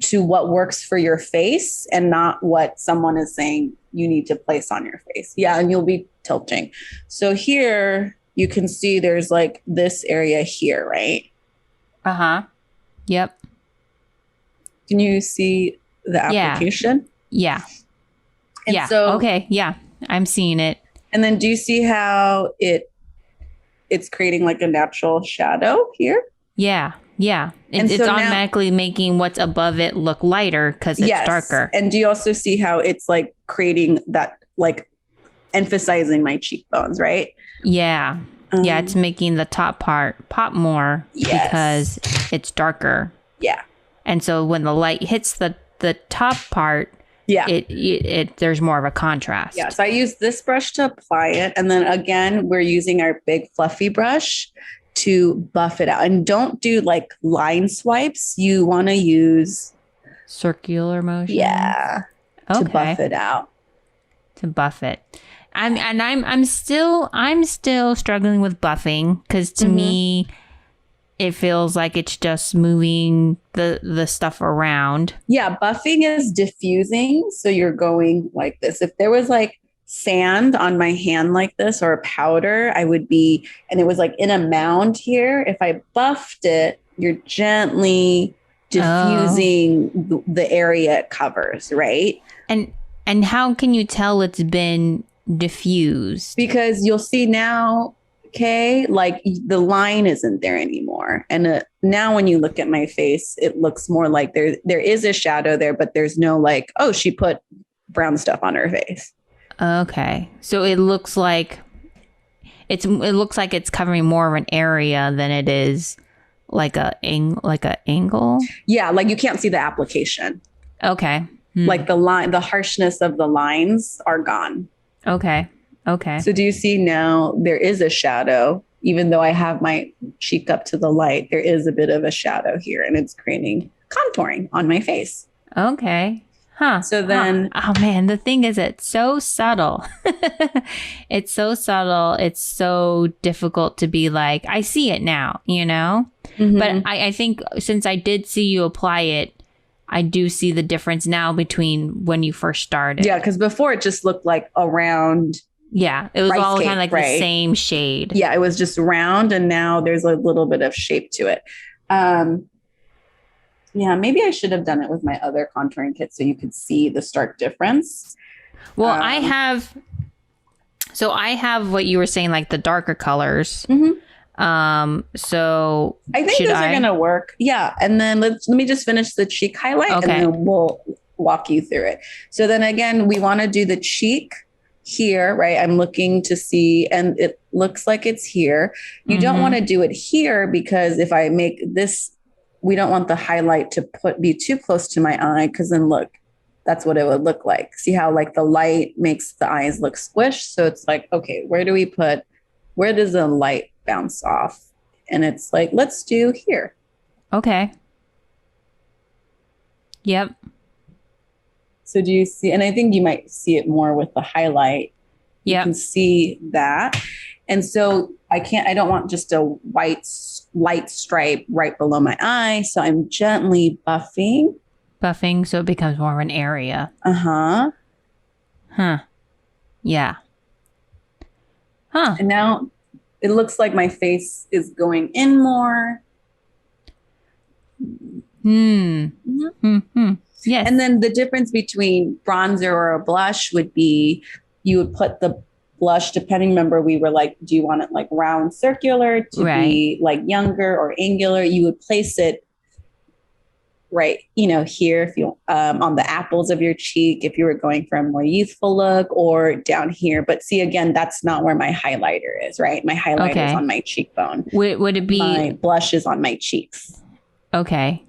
to what works for your face and not what someone is saying you need to place on your face. Yeah, and you'll be tilting. So here you can see there's like this area here, right? Yep. Can you see the application? Yeah. And yeah. So, okay. Yeah. I'm seeing it. And then do you see how it's creating like a natural shadow here? Yeah. Yeah. It's automatically making what's above it look lighter because it's darker. And do you also see how it's like creating that, like emphasizing my cheekbones, right? Yeah. Yeah. It's making the top part pop more because it's darker. Yeah. And so when the light hits the top part, it there's more of a contrast. Yeah. So I use this brush to apply it. And then again, we're using our big fluffy brush to buff it out. And don't do like line swipes. You want to use circular motion. Yeah. To buff it out. To buff it. I'm still struggling with buffing because to me it feels like it's just moving the stuff around. Yeah, buffing is diffusing. So you're going like this. If there was like sand on my hand like this or a powder, and it was like in a mound here. If I buffed it, you're gently diffusing the area it covers, right? And how can you tell it's been diffused? Because you'll see now, Kay, like the line isn't there anymore. And now when you look at my face, it looks more like there is a shadow there, but there's no like, oh, she put brown stuff on her face. Okay. So it looks like it's covering more of an area than it is like a angle. Yeah, like you can't see the application. Okay. Like the harshness of the lines are gone. Okay. So do you see now there is a shadow, even though I have my cheek up to the light, there is a bit of a shadow here and it's creating contouring on my face. Okay. Huh. So then, oh man, the thing is, it's so subtle. It's so subtle. It's so difficult to be like, I see it now, you know? Mm-hmm. But I think since I did see you apply it, I do see the difference now between when you first started. Yeah, because before it just looked like a round. Yeah, it was all kind of like the same shade. Yeah, it was just round, and now there's a little bit of shape to it. Yeah, maybe I should have done it with my other contouring kit so you could see the stark difference. Well, I have what you were saying, like the darker colors. Mm-hmm. So I think those are gonna work. Yeah, and then let me just finish the cheek highlight, and then we'll walk you through it. So then again, we want to do the cheek here, right? I'm looking to see, and it looks like it's here. You don't want to do it here because if I make this, we don't want the highlight to be too close to my eye, because then look, that's what it would look like. See how like the light makes the eyes look squished? So it's like, okay, where does the light bounce off? And it's like, let's do here. Okay. Yep. So do you see, and I think you might see it more with the highlight. Yeah. You can see that. And so I don't want just a white light stripe right below my eye. So I'm gently buffing. So it becomes more of an area. Uh-huh. Huh. Yeah. Huh. And now it looks like my face is going in more. Yes. And then the difference between bronzer or a blush would be you would put the blush, depending, remember we were like, do you want it like round circular to be like younger or angular? You would place it right, here if you on the apples of your cheek, if you were going for a more youthful look, or down here. But see, again, that's not where my highlighter is, right? My highlighter is on my cheekbone. Would it be? My blush is on my cheeks. Okay.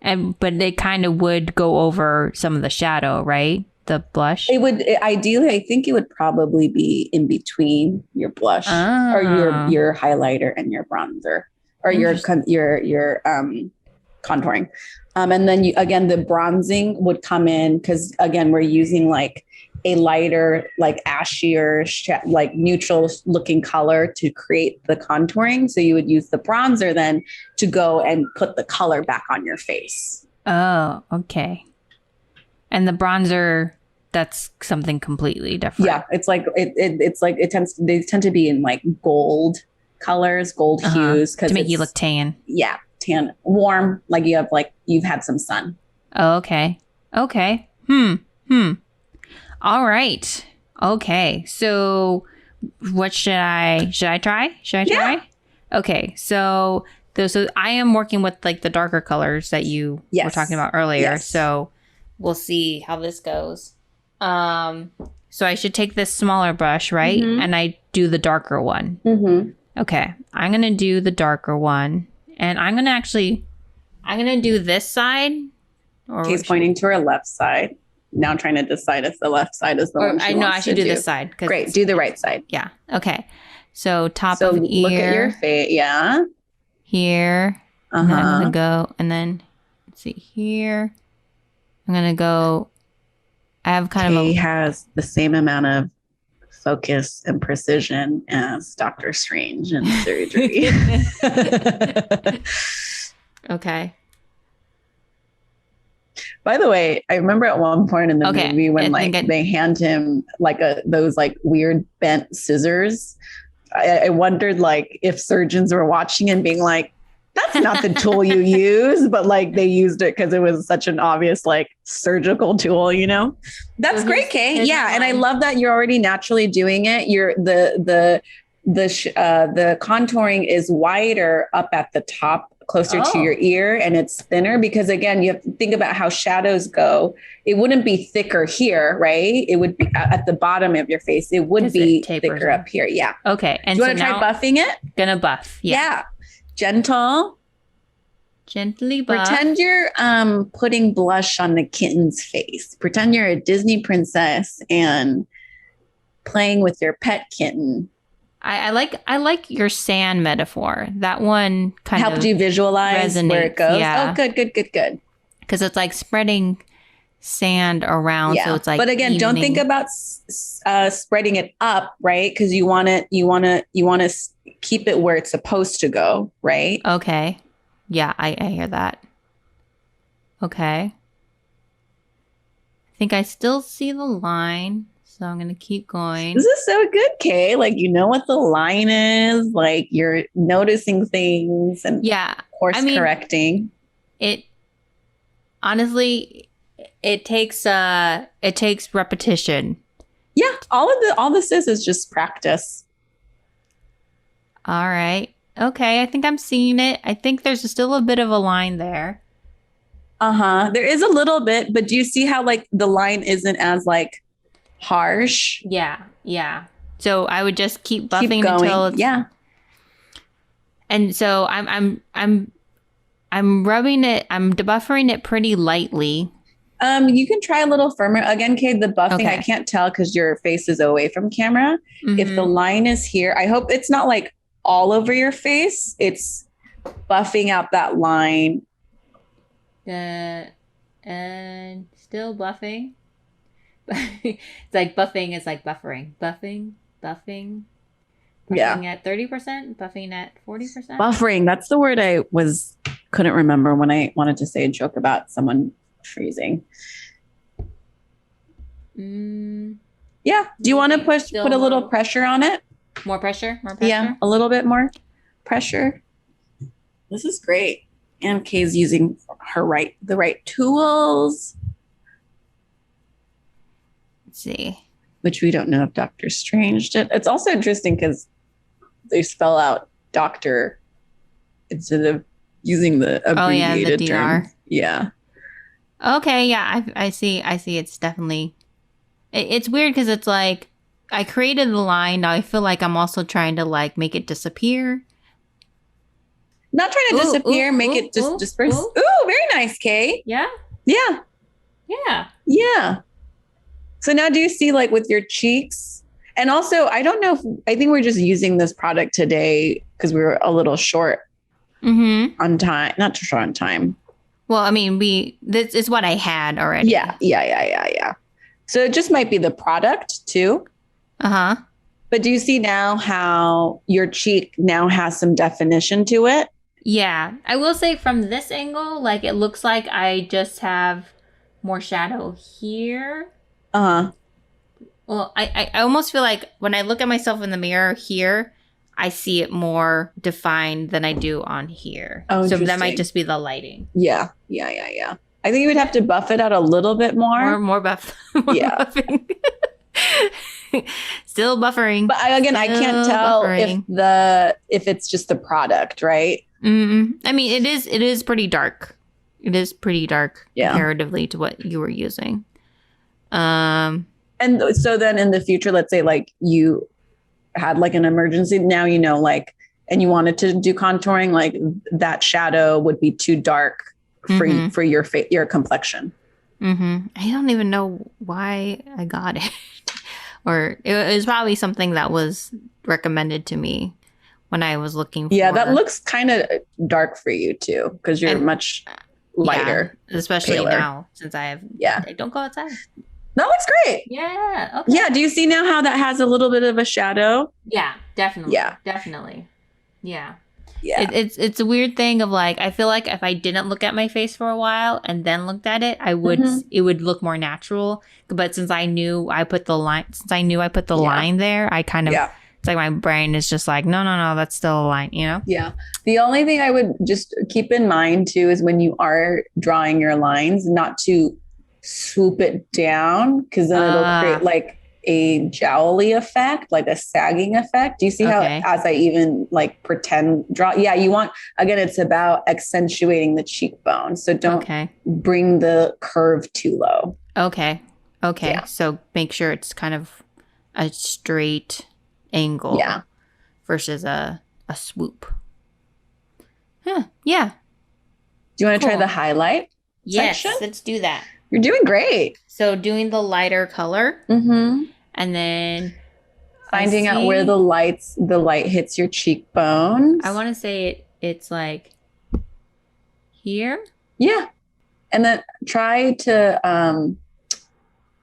But they kind of would go over some of the shadow, right? The blush? Ideally, I think it would probably be in between your blush or your highlighter and your bronzer, or your contouring. And then the bronzing would come in because, again, we're using like a lighter, like ashier, like neutral looking color to create the contouring. So you would use the bronzer then to go and put the color back on your face. Oh, okay. And the bronzer, that's something completely different. Yeah, it's like they tend to be in like gold colors, gold hues, to make you look tan. Yeah, tan, warm, like you've had some sun. Oh, okay. All right. Okay. So what should I try? Try? Okay. So I am working with like the darker colors that you were talking about earlier. Yes. So we'll see how this goes. So I should take this smaller brush, right? Mm-hmm. And I do the darker one. Mm-hmm. Okay. I'm going to do the darker one, and I'm going to do this side. He's pointing to her left side. Now I'm trying to decide if the left side is the one she wants I should do this side. Great. Do the right side. Yeah. Okay. So top of ear. Look at your face. Yeah. here. And then I'm gonna go, and then let's see here. I'm gonna go. I have kind of He has the same amount of focus and precision as Doctor Strange in surgery. Okay. By the way, I remember at one point in the movie when they hand him like those like weird bent scissors. I wondered like if surgeons were watching and being like, that's not the tool you use, but like they used it because it was such an obvious like surgical tool, you know? That's great, Kay. Yeah, and I love that you're already naturally doing it. You're the contouring is wider up at the top, closer to your ear, and it's thinner because again, you have to think about how shadows go. It wouldn't be thicker here, right? It would be at the bottom of your face. It would be thicker up here. Yeah. Okay. And do you want to try buffing it? Gonna buff. Yeah. Gentle. Gently buff. Pretend you're putting blush on the kitten's face. Pretend you're a Disney princess and playing with your pet kitten. I like your sand metaphor. That one kind of helped you visualize where it goes. Yeah. Oh, good. Because it's like spreading sand around, so it's like. But again, don't think about spreading it up, right? Because you want to keep it where it's supposed to go, right? Okay. Yeah, I hear that. Okay. I think I still see the line. So I'm going to keep going. This is so good, Kay. Like, you know what the line is. Like, you're noticing things and course correcting. It honestly, it takes repetition. Yeah, all this is just practice. All right. Okay, I think I'm seeing it. I think there's still a bit of a line there. There is a little bit, but do you see how like the line isn't as like harsh? Yeah. So I would just keep buffing until it's And so I'm rubbing it. I'm debuffering it pretty lightly. You can try a little firmer. Again, Kay, the buffing, I can't tell because your face is away from camera. Mm-hmm. If the line is here, I hope it's not like all over your face. It's buffing out that line. And still buffing. It's like buffing is like buffering. Buffing at 30%, buffing at 40%. Buffering, that's the word I couldn't remember when I wanted to say a joke about someone freezing. Yeah. Do you want to put a little pressure on it? More pressure? Yeah, a little bit more pressure. This is great. And Kay's using the right tools. Let's see. Which we don't know if Doctor Strange did. It's also interesting because they spell out doctor instead of using the abbreviated term. Yeah. Okay, yeah, I see. It's definitely. It's weird because it's like I created the line. Now I feel like I'm also trying to like make it disappear. Not trying to disappear, make it just disperse. Ooh, very nice, Kay. Yeah. So now do you see like with your cheeks? And also, I don't know I think we're just using this product today because we were a little short on time. Not too short on time. Well, I mean, this is what I had already. Yeah. So it just might be the product too. But do you see now how your cheek now has some definition to it? Yeah. I will say from this angle, like it looks like I just have more shadow here. Well, I almost feel like when I look at myself in the mirror here, I see it more defined than I do on here. Oh, so that might just be the lighting. Yeah. I think you would have to buff it out a little bit more. More buff. Buffing. Still buffering. But I can't tell if it's just the product, right? I mean, it is pretty dark. It is pretty dark comparatively to what you were using. And so then in the future, let's say like you had like an emergency, now you know, like, and you wanted to do contouring, like that shadow would be too dark for your complexion. I don't even know why I got it. Or it was probably something that was recommended to me when I was looking for. Yeah, that looks kind of dark for you too, because you're much lighter. Yeah, especially paler. now since I don't go outside. That looks great. Yeah. Okay. Yeah. Do you see now how that has a little bit of a shadow? Yeah, definitely. Yeah. Definitely. Yeah. Yeah. It's a weird thing of like, I feel like if I didn't look at my face for a while and then looked at it, it would look more natural. But since I knew I put the line there, I kind of, it's like my brain is just like, no, that's still a line, you know? Yeah. The only thing I would just keep in mind too is when you are drawing your lines, not to swoop it down, because then it'll create like a jowly effect, like a sagging effect. Do you see how as I even like pretend draw? Yeah, you want, again, it's about accentuating the cheekbone. So don't bring the curve too low. Okay. Yeah. So make sure it's kind of a straight angle versus a swoop. Huh. Yeah. Do you want to try the highlight section? Let's do that. You're doing great. So doing the lighter color and then finding out where the light hits your cheekbones. I want to say it's like here. Yeah. And then try to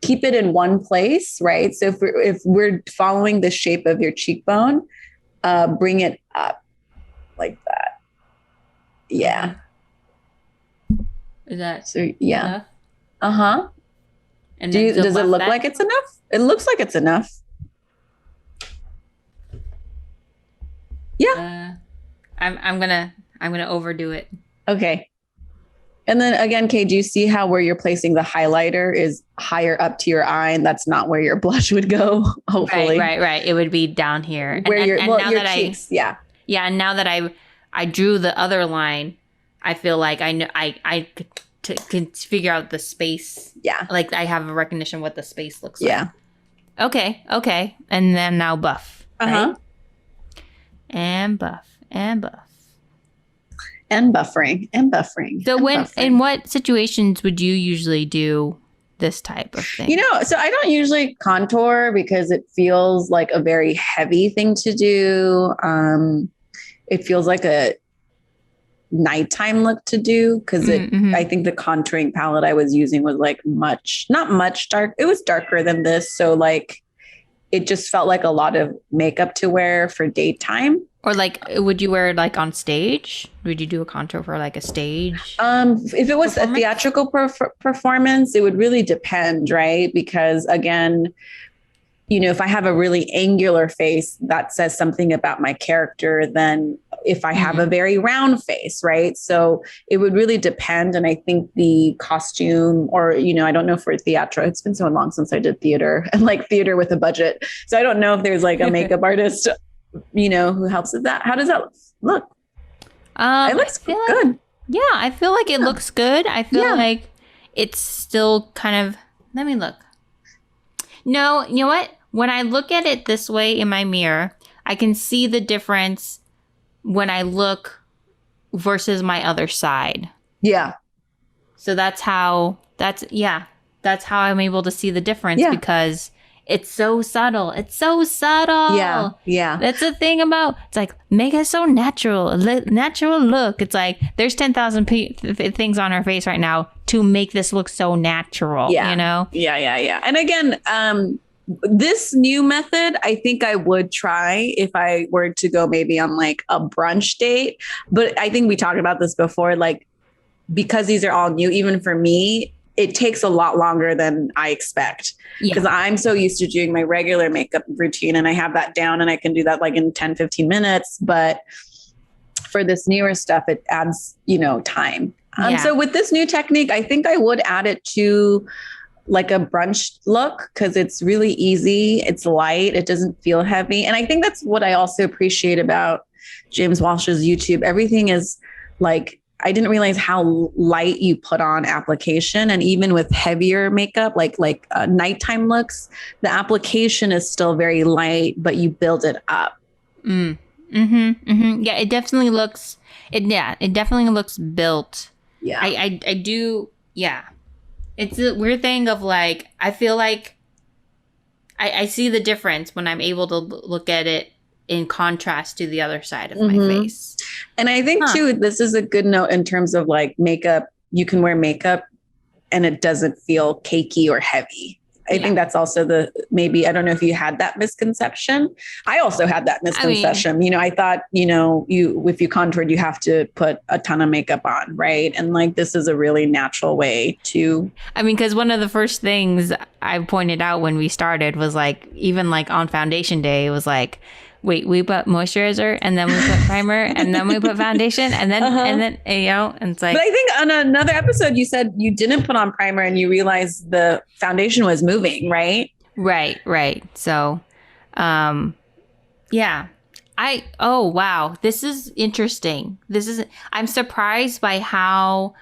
keep it in one place, right? So if we're following the shape of your cheekbone, bring it up like that. Yeah. Is that so? Yeah. Enough? Uh-huh. And does it look like it's enough? It looks like it's enough. Yeah. I'm gonna overdo it. Okay. And then again, Kay, do you see how where you're placing the highlighter is higher up to your eye, and that's not where your blush would go? Hopefully, right. It would be down here. Where your cheeks, yeah. And now that I drew the other line, I feel like I know I can figure out the space. Yeah, like I have a recognition what the space looks like. Yeah. Okay. And then now buff. Uh-huh. Right? And buff. And buffering. So in what situations would you usually do this type of thing? So I don't usually contour because it feels like a very heavy thing to do. It feels like a nighttime look to do because I think the contouring palette I was using was like not much dark. It was darker than this. So like it just felt like a lot of makeup to wear for daytime. Or like, would you wear it like on stage? Would you do a contour for like a stage? If it was a theatrical performance, it would really depend, right? Because again, if I have a really angular face, that says something about my character than if I have a very round face, right? So it would really depend. And I think the costume or, I don't know for theater, it's been so long since I did theater and like theater with a budget. So I don't know if there's like a makeup artist, who helps with that. How does that look? It looks good. Yeah, I feel like it looks good. I feel like it's still kind of, let me look. No, you know what? When I look at it this way in my mirror, I can see the difference when I look versus my other side. Yeah. So that's how I'm able to see the difference because it's so subtle. Yeah. That's the thing about, it's like, make it so natural look. It's like, there's 10,000 things on her face right now to make this look so natural, Yeah. Yeah. And again, this new method, I think I would try if I were to go maybe on like a brunch date. But I think we talked about this before, like, because these are all new, even for me, it takes a lot longer than I expect because I'm so used to doing my regular makeup routine and I have that down and I can do that like in 10, 15 minutes. But for this newer stuff, it adds, time. So with this new technique, I think I would add it to like a brunch look because it's really easy. It's light. It doesn't feel heavy. And I think that's what I also appreciate about James Walsh's YouTube. Everything is like, I didn't realize how light you put on application. And even with heavier makeup, like nighttime looks, the application is still very light, but you build it up. Yeah, it definitely looks, it definitely looks built. Yeah. I do. Yeah. It's a weird thing of like, I feel like I see the difference when I'm able to look at it in contrast to the other side of my face. And I think too, this is a good note in terms of like makeup. You can wear makeup and it doesn't feel cakey or heavy. I think that's also maybe, I don't know if you had that misconception. I also had that misconception. I thought, if you contoured, you have to put a ton of makeup on, right? And like, this is a really natural way to. Because one of the first things I pointed out when we started was like, even like on foundation day, it was like, wait, we put moisturizer and then we put primer and then we put foundation and then, and it's like. But I think on another episode, you said you didn't put on primer and you realized the foundation was moving, right? Right. So, yeah. Wow. This is interesting. I'm surprised by how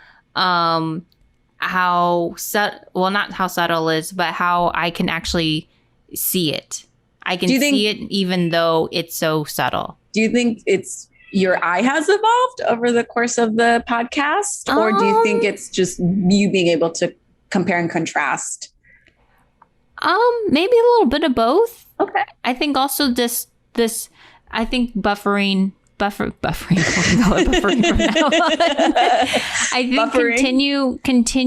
subtle, not how subtle is, but how I can actually see it. I can see it even though it's so subtle. Do you think it's your eye has evolved over the course of the podcast? Or do you think it's just you being able to compare and contrast? Maybe a little bit of both. Okay. I think also this I think buffering from now on. I think continual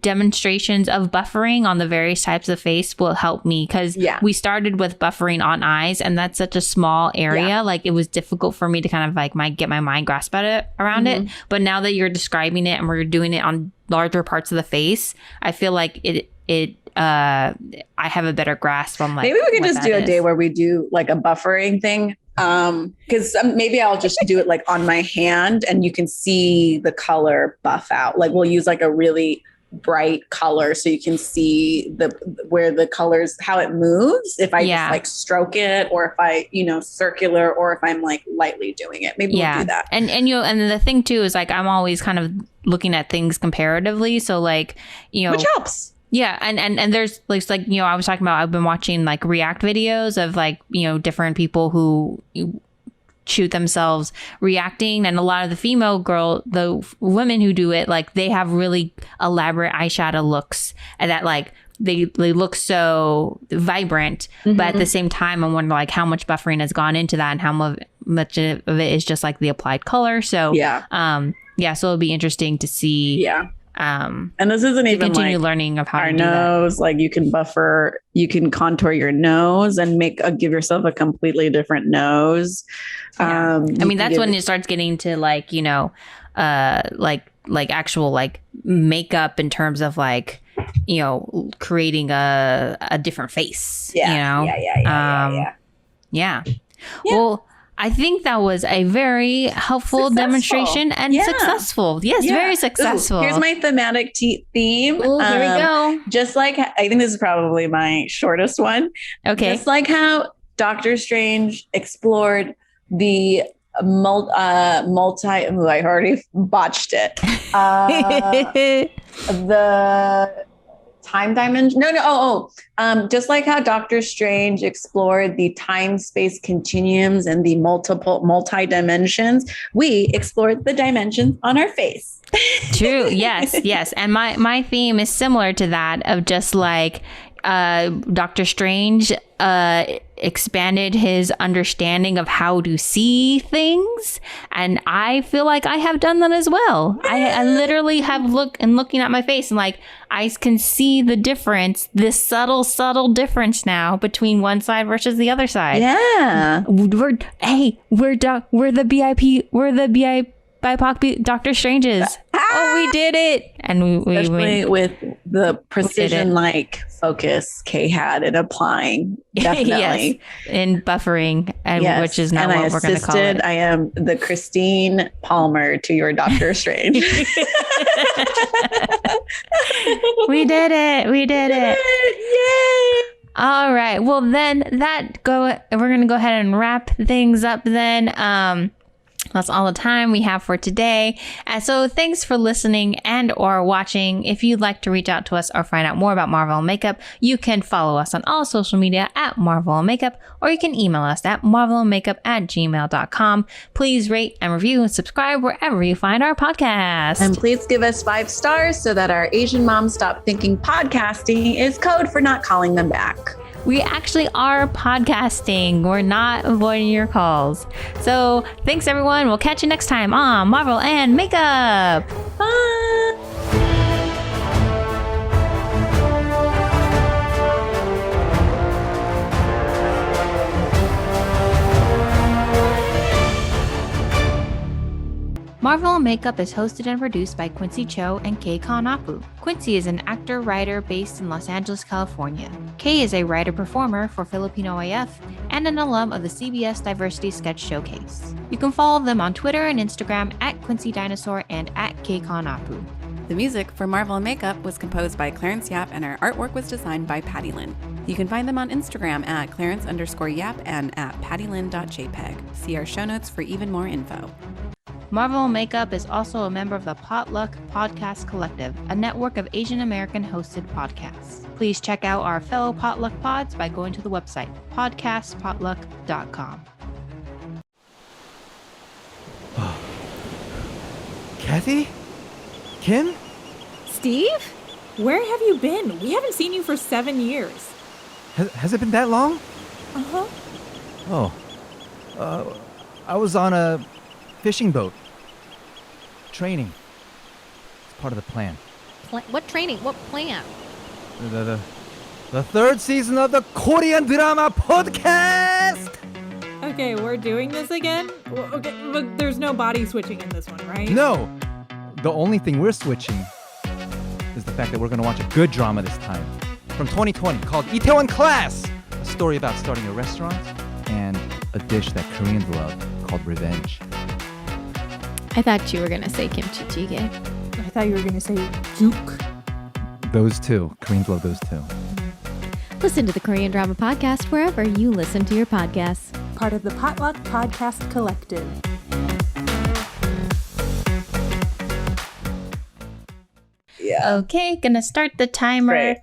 demonstrations of buffering on the various types of face will help me, because we started with buffering on eyes and that's such a small area. Like, it was difficult for me to kind of like get my mind grasp around it. But now that you're describing it and we're doing it on larger parts of the face, I feel like I have a better grasp on like, maybe we can just do a day where we do like a buffering thing. Because maybe I'll just do it like on my hand and you can see the color buff out. Like, we'll use like a really bright color so you can see where the colors, how it moves. If I just like stroke it, or if I, circular, or if I'm like lightly doing it, maybe we'll do that. And the thing too is like, I'm always kind of looking at things comparatively. So like, which helps. Yeah. And there's like, I was talking about, I've been watching like react videos of like, different people who shoot themselves reacting. And a lot of the women who do it, like they have really elaborate eyeshadow looks, and that like they look so vibrant. But at the same time, I wonder like how much buffering has gone into that and how much of it is just like the applied color. So so it'll be interesting to see. Yeah. And this isn't even continue like learning of how our to do nose. Like, you can buffer, you can contour your nose and give yourself a completely different nose. That's when it starts getting to like, like actual like makeup in terms of like, creating a different face. Yeah. Well, I think that was a very helpful demonstration and successful. Yes, very successful. Here's my thematic theme. Ooh, here we go. Just like, I think this is probably my shortest one. Okay. Just like how Doctor Strange explored the I already botched it. The time dimension. Just like how Doctor Strange explored the time-space continuums and the multi-dimensions, we explored the dimensions on our face. True. Yes. And my theme is similar to that, of just like Doctor Strange expanded his understanding of how to see things, and I feel like I have done that as well. I literally have looking at my face, and like I can see the difference, this subtle difference now between one side versus the other side. Yeah, we're the BIPOC Doctor Stranges. Oh, we did it! And we with the precision like focus Kay had in applying, definitely. In buffering, which is not what we're going to call it. I am the Christine Palmer to your Doctor Strange. We did it! Yay! All right. Well, then we're going to go ahead and wrap things up. Then. That's all the time we have for today. And so thanks for listening and or watching. If you'd like to reach out to us or find out more about Marvel and Makeup, you can follow us on all social media at Marvel and Makeup, or you can email us at marvelandmakeup@gmail.com. Please rate and review and subscribe wherever you find our podcast. And please give us 5 stars so that our Asian moms stop thinking podcasting is code for not calling them back. We actually are podcasting. We're not avoiding your calls. So thanks, everyone. We'll catch you next time on Marvel and Makeup. Bye. Marvel Makeup is hosted and produced by Quincy Cho and Kay Kaanapu. Quincy is an actor-writer based in Los Angeles, California. Kay is a writer-performer for Filipino AF and an alum of the CBS Diversity Sketch Showcase. You can follow them on Twitter and Instagram at Quincy Dinosaur and at Kay Kaanapu. The music for Marvel and Makeup was composed by Clarence Yap and our artwork was designed by Patty Lynn. You can find them on Instagram at Clarence_Yap and at pattylyn.jpg. See our show notes for even more info. Marvel Makeup is also a member of the Potluck Podcast Collective, a network of Asian American hosted podcasts. Please check out our fellow Potluck pods by going to the website podcastpotluck.com. Kathy? Kim? Steve? Where have you been? We haven't seen you for 7 years. Has it been that long? Uh-huh. Oh. I was on a fishing boat. Training. It's part of the plan. What training? What plan? The third season of the Korean drama podcast! Okay, we're doing this again? Okay, but there's no body switching in this one, right? No! The only thing we're switching is the fact that we're going to watch a good drama this time. From 2020 called Itaewon Class! A story about starting a restaurant and a dish that Koreans love called revenge. I thought you were going to say kimchi jjigae. I thought you were going to say juke. Those two. Koreans love those two. Listen to the Korean Drama Podcast wherever you listen to your podcasts. Part of the Potluck Podcast Collective. Yeah. Okay, gonna start the timer. Great.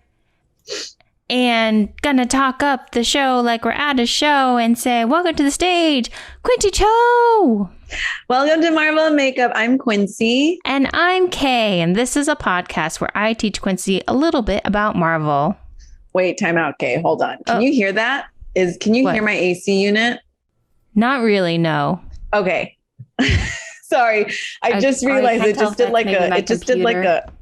And gonna talk up the show like we're at a show and say, welcome to the stage, Quincy Cho! Welcome to Marvel and Makeup. I'm Quincy. And I'm Kay, and this is a podcast where I teach Quincy a little bit about Marvel. Wait, time out, Kay. Hold on. Can you hear that? Can you hear my AC unit? Not really, no. Okay. Sorry. I just realized it just did like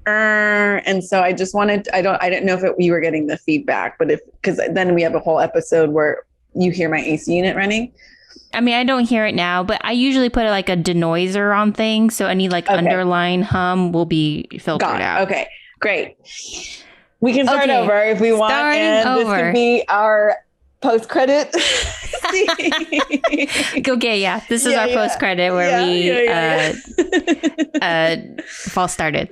and so I just wanted, I didn't know if you were getting the feedback, but because then we have a whole episode where you hear my AC unit running. I mean, I don't hear it now, but I usually put like a denoiser on things. So any underlying hum will be filtered out. Okay, great. We can start over if we want. This could be our post-credit. Okay, yeah. This is our post-credit where we false started.